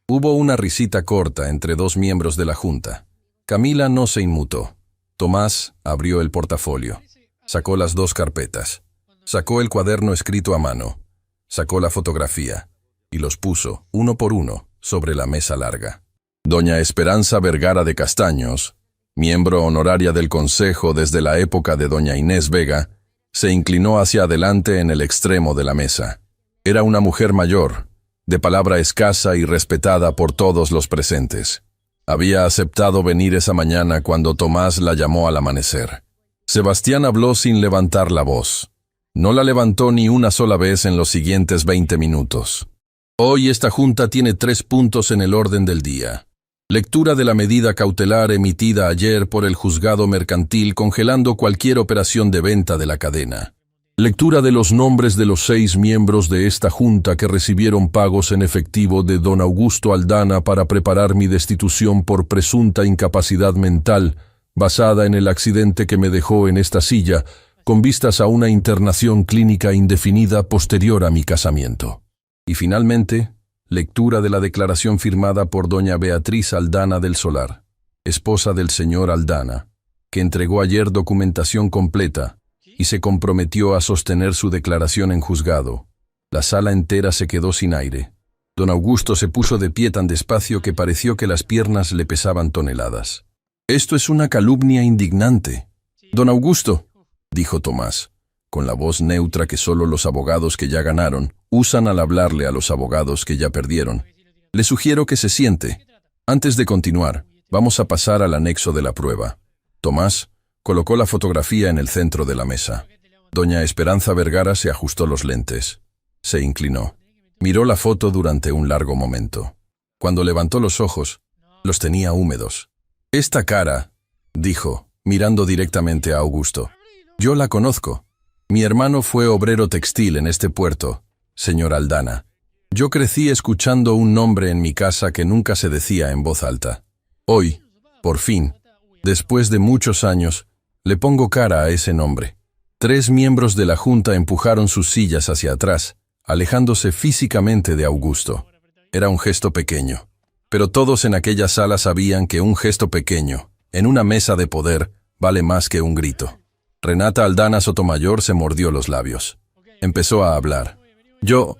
[SPEAKER 1] Hubo una risita corta entre dos miembros de la junta. Camila no se inmutó. Tomás abrió el portafolio. Sacó las dos carpetas. Sacó el cuaderno escrito a mano. Sacó la fotografía. Y los puso, uno por uno, sobre la mesa larga. Doña Esperanza Vergara de Castaños, miembro honoraria del Consejo desde la época de doña Inés Vega, se inclinó hacia adelante en el extremo de la mesa. Era una mujer mayor, de palabra escasa y respetada por todos los presentes. Había aceptado venir esa mañana cuando Tomás la llamó al amanecer. Sebastián habló sin levantar la voz. No la levantó ni una sola vez en los siguientes 20 minutos. Hoy esta junta tiene 3 puntos en el orden del día. Lectura de la medida cautelar emitida ayer por el juzgado mercantil congelando cualquier operación de venta de la cadena. Lectura de los nombres de los 6 miembros de esta junta que recibieron pagos en efectivo de don Augusto Aldana para preparar mi destitución por presunta incapacidad mental, basada en el accidente que me dejó en esta silla, con vistas a una internación clínica indefinida posterior a mi casamiento. Y finalmente, lectura de la declaración firmada por doña Beatriz Aldana del Solar, esposa del señor Aldana, que entregó ayer documentación completa y se comprometió a sostener su declaración en juzgado. La sala entera se quedó sin aire. Don Augusto se puso de pie tan despacio que pareció que las piernas le pesaban toneladas. «Esto es una calumnia indignante». «Don Augusto», dijo Tomás, con la voz neutra que solo los abogados que ya ganaron usan al hablarle a los abogados que ya perdieron, «le sugiero que se siente. Antes de continuar, vamos a pasar al anexo de la prueba». Tomás colocó la fotografía en el centro de la mesa. Doña Esperanza Vergara se ajustó los lentes. Se inclinó. Miró la foto durante un largo momento. Cuando levantó los ojos, los tenía húmedos. «Esta cara», dijo, mirando directamente a Augusto. «Yo la conozco. Mi hermano fue obrero textil en este puerto, señor Aldana. Yo crecí escuchando un nombre en mi casa que nunca se decía en voz alta. Hoy, por fin, después de muchos años, le pongo cara a ese nombre». 3 miembros de la junta empujaron sus sillas hacia atrás, alejándose físicamente de Augusto. Era un gesto pequeño. Pero todos en aquella sala sabían que un gesto pequeño, en una mesa de poder, vale más que un grito. Renata Aldana Sotomayor se mordió los labios. Empezó a hablar. Yo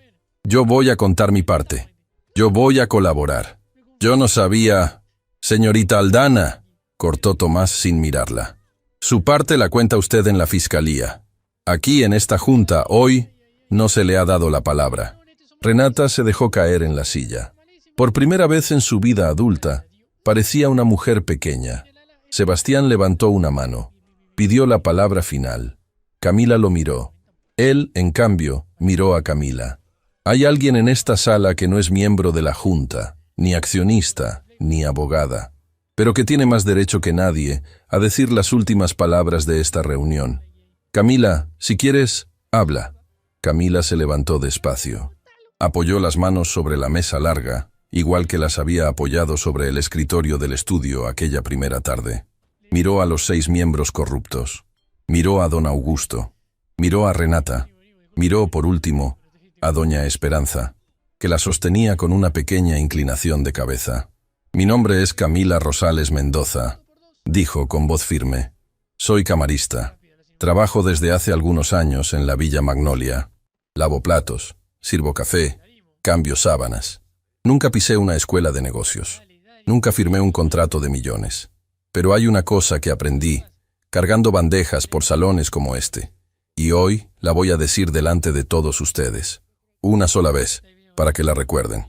[SPEAKER 1] voy a contar mi parte. Yo voy a colaborar. Yo no sabía... Señorita Aldana, cortó Tomás sin mirarla. Su parte la cuenta usted en la fiscalía. Aquí, en esta junta, hoy, no se le ha dado la palabra. Renata se dejó caer en la silla. Por primera vez en su vida adulta, parecía una mujer pequeña. Sebastián levantó una mano. Pidió la palabra final. Camila lo miró. Él, en cambio, miró a Camila. Hay alguien en esta sala que no es miembro de la Junta, ni accionista, ni abogada, pero que tiene más derecho que nadie a decir las últimas palabras de esta reunión. Camila, si quieres, habla. Camila se levantó despacio. Apoyó las manos sobre la mesa larga, igual que las había apoyado sobre el escritorio del estudio aquella primera tarde. Miró a los 6 miembros corruptos. Miró a don Augusto. Miró a Renata. Miró, por último, a doña Esperanza, que la sostenía con una pequeña inclinación de cabeza. «Mi nombre es Camila Rosales Mendoza», dijo con voz firme. «Soy camarista. Trabajo desde hace algunos años en la Villa Magnolia. Lavo platos, sirvo café, cambio sábanas. Nunca pisé una escuela de negocios. Nunca firmé un contrato de millones. Pero hay una cosa que aprendí, cargando bandejas por salones como este. Y hoy la voy a decir delante de todos ustedes. Una sola vez, para que la recuerden».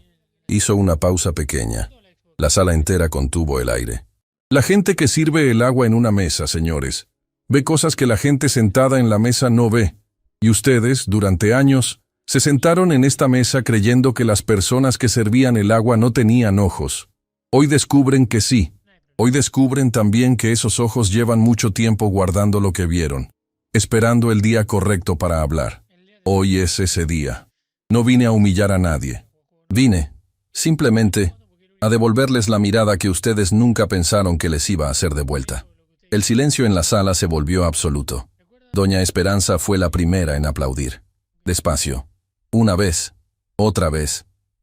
[SPEAKER 1] Hizo una pausa pequeña. La sala entera contuvo el aire. «La gente que sirve el agua en una mesa, señores, ve cosas que la gente sentada en la mesa no ve. Y ustedes, durante años, se sentaron en esta mesa creyendo que las personas que servían el agua no tenían ojos. Hoy descubren que sí. Hoy descubren también que esos ojos llevan mucho tiempo guardando lo que vieron, esperando el día correcto para hablar. Hoy es ese día. No vine a humillar a nadie. Vine, simplemente, a devolverles la mirada que ustedes nunca pensaron que les iba a hacer de vuelta». El silencio en la sala se volvió absoluto. Doña Esperanza fue la primera en aplaudir. Despacio. Una vez, otra,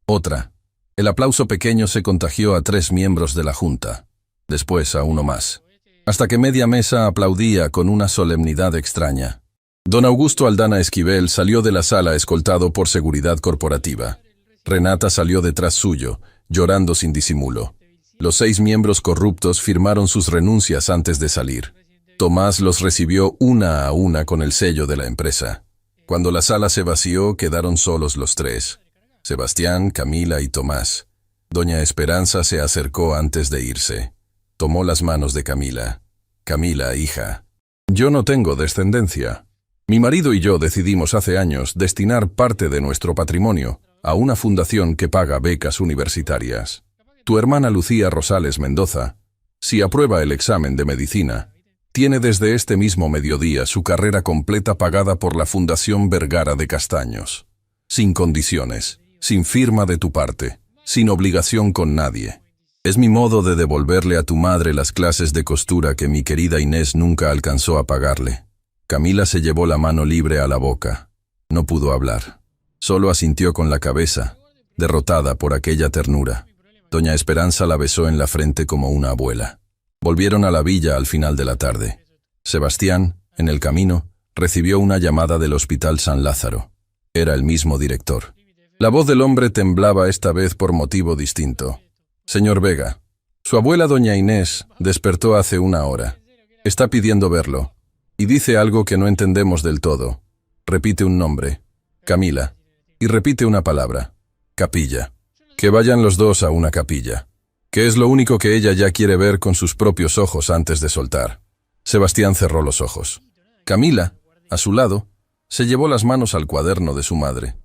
[SPEAKER 1] otra. El aplauso pequeño se contagió a 3 miembros de la Junta. Después a uno más. Hasta que media mesa aplaudía con una solemnidad extraña. Don Augusto Aldana Esquivel salió de la sala escoltado por seguridad corporativa. Renata salió detrás suyo, llorando sin disimulo. Los 6 miembros corruptos firmaron sus renuncias antes de salir. Tomás los recibió una a una con el sello de la empresa. Cuando la sala se vació, quedaron solos los 3. Sebastián, Camila y Tomás. Doña Esperanza se acercó antes de irse. Tomó las manos de Camila. «Camila, hija, yo no tengo descendencia. Mi marido y yo decidimos hace años destinar parte de nuestro patrimonio a una fundación que paga becas universitarias. Tu hermana Lucía Rosales Mendoza, si aprueba el examen de medicina, tiene desde este mismo mediodía su carrera completa pagada por la Fundación Vergara de Castaños. Sin condiciones, sin firma de tu parte, sin obligación con nadie. Es mi modo de devolverle a tu madre las clases de costura que mi querida Inés nunca alcanzó a pagarle». Camila se llevó la mano libre a la boca. No pudo hablar. Solo asintió con la cabeza, derrotada por aquella ternura. Doña Esperanza la besó en la frente como una abuela. Volvieron a la villa al final de la tarde. Sebastián, en el camino, recibió una llamada del Hospital San Lázaro. Era el mismo director. La voz del hombre temblaba esta vez por motivo distinto. «Señor Vega, su abuela doña Inés despertó hace 1 hora. Está pidiendo verlo. Y dice algo que no entendemos del todo. Repite un nombre. Camila. Y repite una palabra. Capilla. Que vayan los 2 a una capilla. Que es lo único que ella ya quiere ver con sus propios ojos antes de soltar». Sebastián cerró los ojos. Camila, a su lado, se llevó las manos al cuaderno de su madre.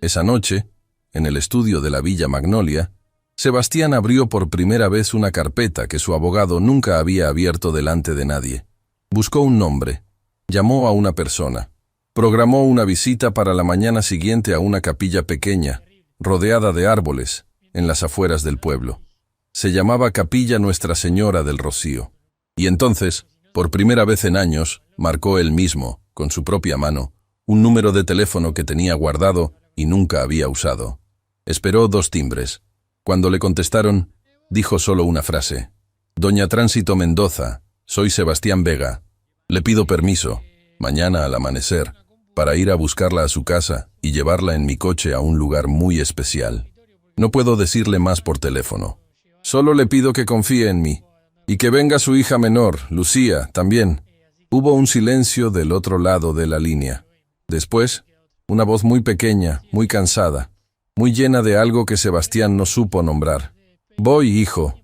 [SPEAKER 1] Esa noche, en el estudio de la Villa Magnolia, Sebastián abrió por primera vez una carpeta que su abogado nunca había abierto delante de nadie. Buscó un nombre, llamó a una persona, programó una visita para la mañana siguiente a una capilla pequeña, rodeada de árboles, en las afueras del pueblo. Se llamaba Capilla Nuestra Señora del Rocío. Y entonces, por primera vez en años, marcó él mismo, con su propia mano, un número de teléfono que tenía guardado y nunca había usado. Esperó 2 timbres. Cuando le contestaron, Dijo solo una frase. Doña Tránsito Mendoza, soy Sebastián Vega. Le pido permiso, mañana al amanecer, para ir a buscarla a su casa y llevarla en mi coche a un lugar muy especial. No puedo decirle más por teléfono. Solo le pido que confíe en mí. Y que venga su hija menor, Lucía, también. Hubo un silencio del otro lado de la línea. Después, una voz muy pequeña, muy cansada, muy llena de algo que Sebastián no supo nombrar. Voy, hijo,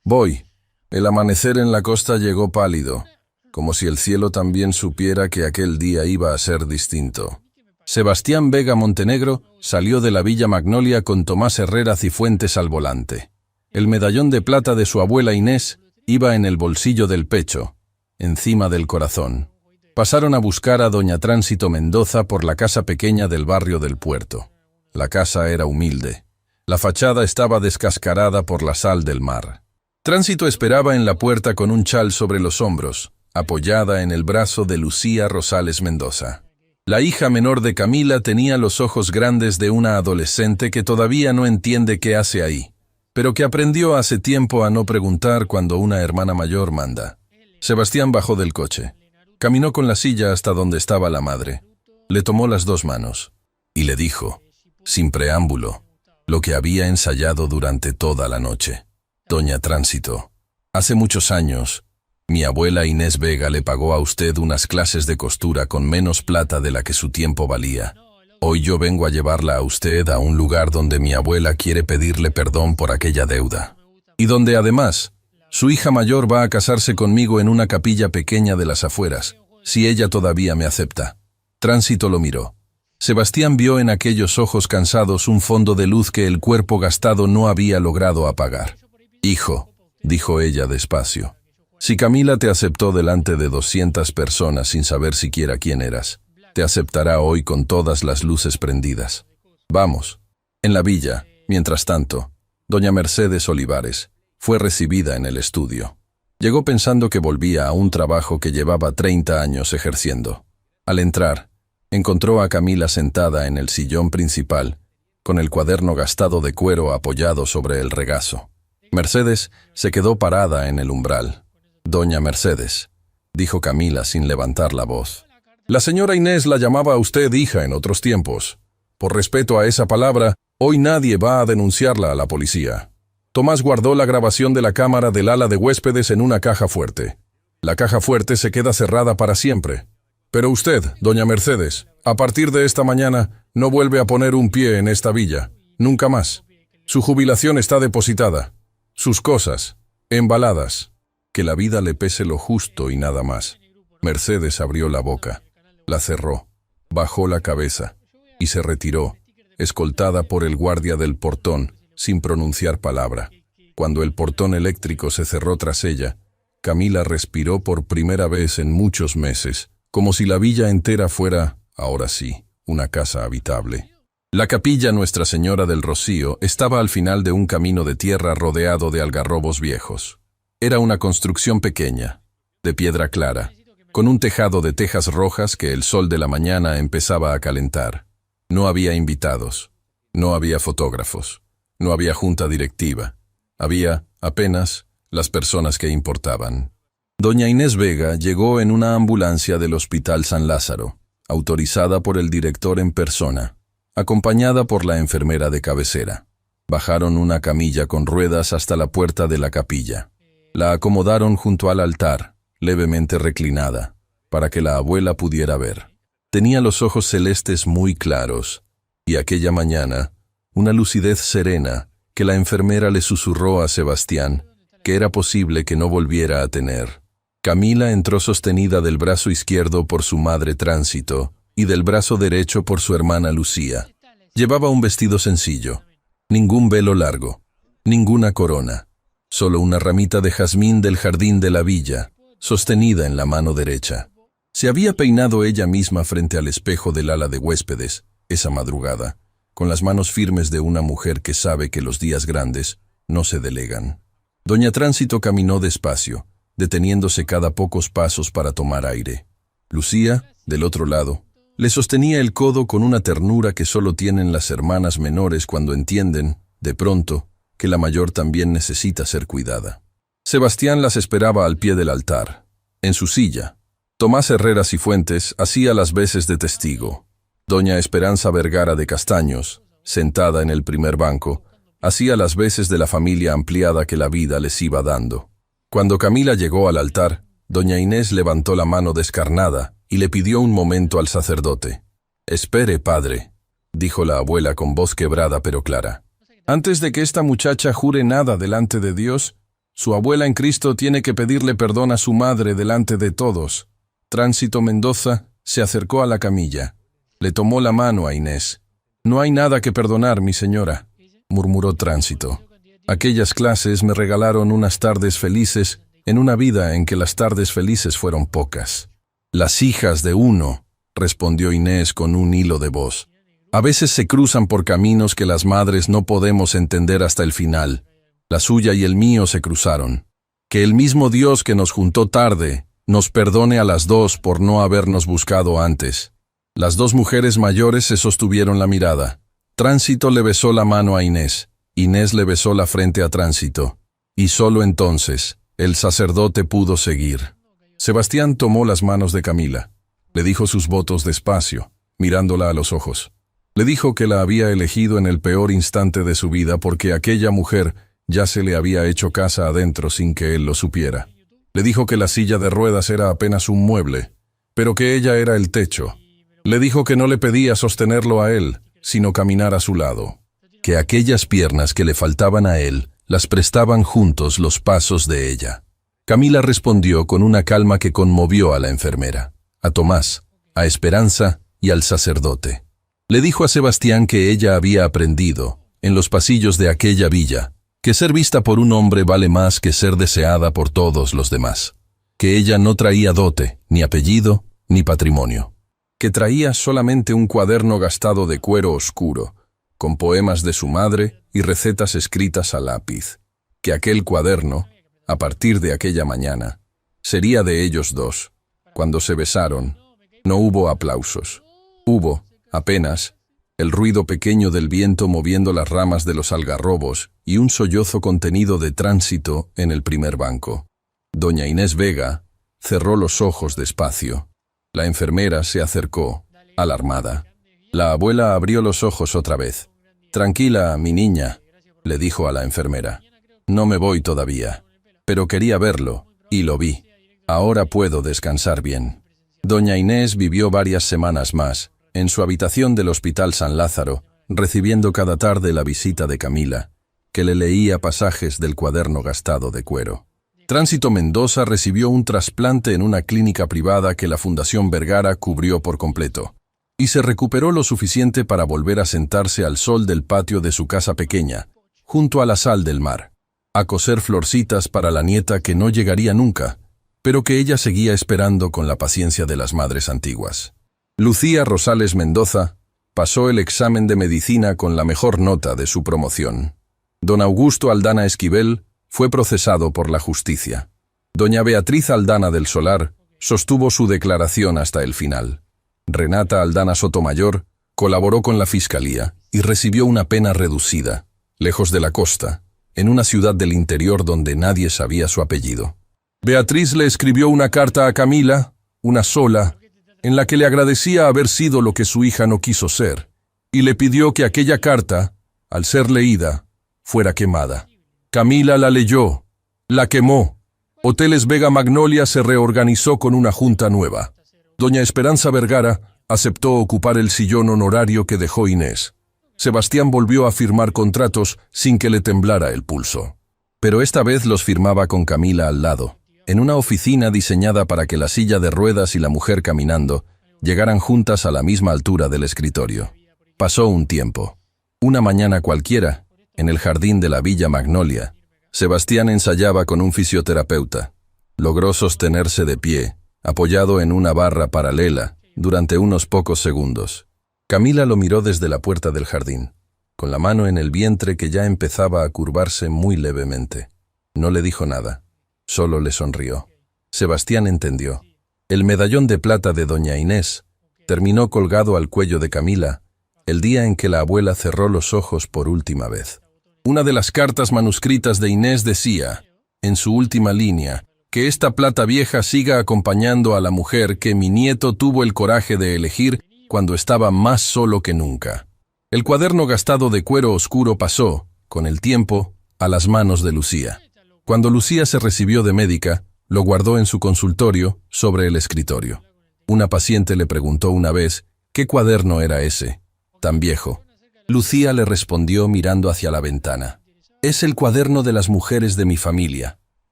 [SPEAKER 1] voy. El amanecer en la costa llegó pálido, como si el cielo también supiera que aquel día iba a ser distinto. Sebastián Vega Montenegro salió de la Villa Magnolia con Tomás Herrera Cifuentes al volante. El medallón de plata de su abuela Inés iba en el bolsillo del pecho, encima del corazón. Pasaron a buscar a doña Tránsito Mendoza por la casa pequeña del barrio del Puerto. La casa era humilde. La fachada estaba descascarada por la sal del mar. Tránsito esperaba en la puerta con un chal sobre los hombros, apoyada en el brazo de Lucía Rosales Mendoza. La hija menor de Camila tenía los ojos grandes de una adolescente que todavía no entiende qué hace ahí, pero que aprendió hace tiempo a no preguntar cuando una hermana mayor manda. Sebastián bajó del coche. Caminó con la silla hasta donde estaba la madre. Le tomó las dos manos y le dijo, sin preámbulo, lo que había ensayado durante toda la noche. Doña Tránsito, hace muchos años, mi abuela Inés Vega le pagó a usted unas clases de costura con menos plata de la que su tiempo valía. Hoy yo vengo a llevarla a usted a un lugar donde mi abuela quiere pedirle perdón por aquella deuda. Y donde además, su hija mayor va a casarse conmigo en una capilla pequeña de las afueras, si ella todavía me acepta. Tránsito lo miró. Sebastián vio en aquellos ojos cansados un fondo de luz que el cuerpo gastado no había logrado apagar. Hijo, dijo ella despacio, si Camila te aceptó delante de 200 personas sin saber siquiera quién eras, te aceptará hoy con todas las luces prendidas. Vamos. En la villa, mientras tanto, doña Mercedes Olivares fue recibida en el estudio. Llegó pensando que volvía a un trabajo que llevaba 30 años ejerciendo. Al entrar, encontró a Camila sentada en el sillón principal, con el cuaderno gastado de cuero apoyado sobre el regazo. Mercedes se quedó parada en el umbral. Doña Mercedes, dijo Camila sin levantar la voz. La señora Inés la llamaba a usted hija en otros tiempos. Por respeto a esa palabra, hoy nadie va a denunciarla a la policía. Tomás guardó la grabación de la cámara del ala de huéspedes en una caja fuerte. La caja fuerte se queda cerrada para siempre. Pero usted, doña Mercedes, a partir de esta mañana, no vuelve a poner un pie en esta villa. Nunca más. Su jubilación está depositada. Sus cosas, embaladas. Que la vida le pese lo justo y nada más. Mercedes abrió la boca, la cerró, bajó la cabeza y se retiró, escoltada por el guardia del portón, sin pronunciar palabra. Cuando el portón eléctrico se cerró tras ella, Camila respiró por primera vez en muchos meses, como si la villa entera fuera, ahora sí, una casa habitable. La capilla Nuestra Señora del Rocío estaba al final de un camino de tierra rodeado de algarrobos viejos. Era una construcción pequeña, de piedra clara, con un tejado de tejas rojas que el sol de la mañana empezaba a calentar. No había invitados, no había fotógrafos, no había junta directiva. Había, apenas, las personas que importaban. Doña Inés Vega llegó en una ambulancia del Hospital San Lázaro, autorizada por el director en persona, acompañada por la enfermera de cabecera. Bajaron una camilla con ruedas hasta la puerta de la capilla. La acomodaron junto al altar, levemente reclinada, para que la abuela pudiera ver. Tenía los ojos celestes muy claros, y aquella mañana, una lucidez serena que la enfermera le susurró a Sebastián que era posible que no volviera a tener. Camila entró sostenida del brazo izquierdo por su madre Tránsito y del brazo derecho por su hermana Lucía. Llevaba un vestido sencillo, ningún velo largo, ninguna corona, solo una ramita de jazmín del jardín de la villa, sostenida en la mano derecha. Se había peinado ella misma frente al espejo del ala de huéspedes, esa madrugada, con las manos firmes de una mujer que sabe que los días grandes no se delegan. Doña Tránsito caminó despacio, deteniéndose cada pocos pasos para tomar aire. Lucía, del otro lado, le sostenía el codo con una ternura que solo tienen las hermanas menores cuando entienden, de pronto, que la mayor también necesita ser cuidada. Sebastián las esperaba al pie del altar, en su silla. Tomás Herrera Cifuentes hacía las veces de testigo. Doña Esperanza Vergara de Castaños, sentada en el primer banco, hacía las veces de la familia ampliada que la vida les iba dando. Cuando Camila llegó al altar, doña Inés levantó la mano descarnada y le pidió un momento al sacerdote. «Espere, padre», dijo la abuela con voz quebrada pero clara. «Antes de que esta muchacha jure nada delante de Dios, su abuela en Cristo tiene que pedirle perdón a su madre delante de todos». Tránsito Mendoza se acercó a la camilla. Le tomó la mano a Inés. «No hay nada que perdonar, mi señora», murmuró Tránsito. «Aquellas clases me regalaron unas tardes felices en una vida en que las tardes felices fueron pocas». «Las hijas de uno», respondió Inés con un hilo de voz. «A veces se cruzan por caminos que las madres no podemos entender hasta el final. La suya y el mío se cruzaron. Que el mismo Dios que nos juntó tarde nos perdone a las dos por no habernos buscado antes». Las dos mujeres mayores se sostuvieron la mirada. Tránsito le besó la mano a Inés. Inés le besó la frente a Tránsito. Y solo entonces, el sacerdote pudo seguir. Sebastián tomó las manos de Camila. Le dijo sus votos despacio, mirándola a los ojos. Le dijo que la había elegido en el peor instante de su vida porque aquella mujer ya se le había hecho casa adentro sin que él lo supiera. Le dijo que la silla de ruedas era apenas un mueble, pero que ella era el techo. Le dijo que no le pedía sostenerlo a él, sino caminar a su lado. Que aquellas piernas que le faltaban a él las prestaban juntos los pasos de ella. Camila respondió con una calma que conmovió a la enfermera, a Tomás, a Esperanza y al sacerdote. Le dijo a Sebastián que ella había aprendido, en los pasillos de aquella villa, que ser vista por un hombre vale más que ser deseada por todos los demás. Que ella no traía dote, ni apellido, ni patrimonio. Que traía solamente un cuaderno gastado de cuero oscuro, con poemas de su madre y recetas escritas a lápiz. Que aquel cuaderno, a partir de aquella mañana, sería de ellos dos. Cuando se besaron, no hubo aplausos. Hubo, apenas, el ruido pequeño del viento moviendo las ramas de los algarrobos y un sollozo contenido de Tránsito en el primer banco. Doña Inés Vega cerró los ojos despacio. La enfermera se acercó, alarmada. La abuela abrió los ojos otra vez. «Tranquila, mi niña», le dijo a la enfermera. «No me voy todavía, pero quería verlo, y lo vi. Ahora puedo descansar bien». Doña Inés vivió varias semanas más, en su habitación del Hospital San Lázaro, recibiendo cada tarde la visita de Camila, que le leía pasajes del cuaderno gastado de cuero. Tránsito Mendoza recibió un trasplante en una clínica privada que la Fundación Vergara cubrió por completo, y se recuperó lo suficiente para volver a sentarse al sol del patio de su casa pequeña, junto a la sal del mar, a coser florcitas para la nieta que no llegaría nunca, pero que ella seguía esperando con la paciencia de las madres antiguas. Lucía Rosales Mendoza pasó el examen de medicina con la mejor nota de su promoción. Don Augusto Aldana Esquivel fue procesado por la justicia. Doña Beatriz Aldana del Solar sostuvo su declaración hasta el final. Renata Aldana Sotomayor colaboró con la fiscalía y recibió una pena reducida, lejos de la costa, en una ciudad del interior donde nadie sabía su apellido. Beatriz le escribió una carta a Camila, una sola, en la que le agradecía haber sido lo que su hija no quiso ser, y le pidió que aquella carta, al ser leída, fuera quemada. Camila la leyó, la quemó. Hoteles Vega Magnolia se reorganizó con una junta nueva. Doña Esperanza Vergara aceptó ocupar el sillón honorario que dejó Inés. Sebastián volvió a firmar contratos sin que le temblara el pulso. Pero esta vez los firmaba con Camila al lado, en una oficina diseñada para que la silla de ruedas y la mujer caminando llegaran juntas a la misma altura del escritorio. Pasó un tiempo. Una mañana cualquiera, en el jardín de la Villa Magnolia, Sebastián ensayaba con un fisioterapeuta. Logró sostenerse de pie, apoyado en una barra paralela, durante unos pocos segundos. Camila lo miró desde la puerta del jardín, con la mano en el vientre que ya empezaba a curvarse muy levemente. No le dijo nada, solo le sonrió. Sebastián entendió. El medallón de plata de doña Inés terminó colgado al cuello de Camila el día en que la abuela cerró los ojos por última vez. Una de las cartas manuscritas de Inés decía, en su última línea, que esta plata vieja siga acompañando a la mujer que mi nieto tuvo el coraje de elegir cuando estaba más solo que nunca. El cuaderno gastado de cuero oscuro pasó, con el tiempo, a las manos de Lucía. Cuando Lucía se recibió de médica, lo guardó en su consultorio, sobre el escritorio. Una paciente le preguntó una vez, ¿qué cuaderno era ese, tan viejo? Lucía le respondió mirando hacia la ventana. Es el cuaderno de las mujeres de mi familia.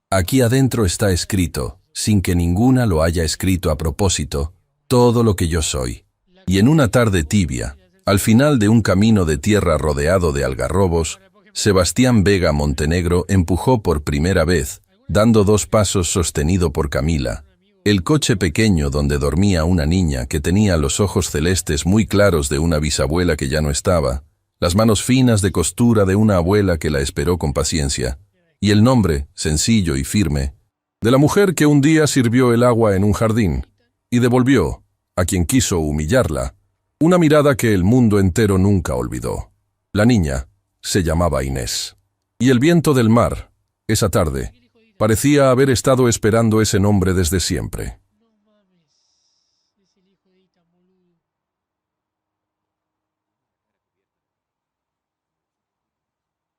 [SPEAKER 1] Aquí adentro está escrito, sin que ninguna lo haya escrito a propósito, todo lo que yo soy. Y en una tarde tibia, al final de un camino de tierra rodeado de algarrobos, Sebastián Vega Montenegro empujó por primera vez, dando 2 pasos sostenido por Camila, el coche pequeño donde dormía una niña que tenía los ojos celestes muy claros de una bisabuela que ya no estaba, las manos finas de costura de una abuela que la esperó con paciencia, y el nombre, sencillo y firme, de la mujer que un día sirvió el agua en un jardín, y devolvió, a quien quiso humillarla, una mirada que el mundo entero nunca olvidó. La niña se llamaba Inés. Y el viento del mar, esa tarde, parecía haber estado esperando ese nombre desde siempre.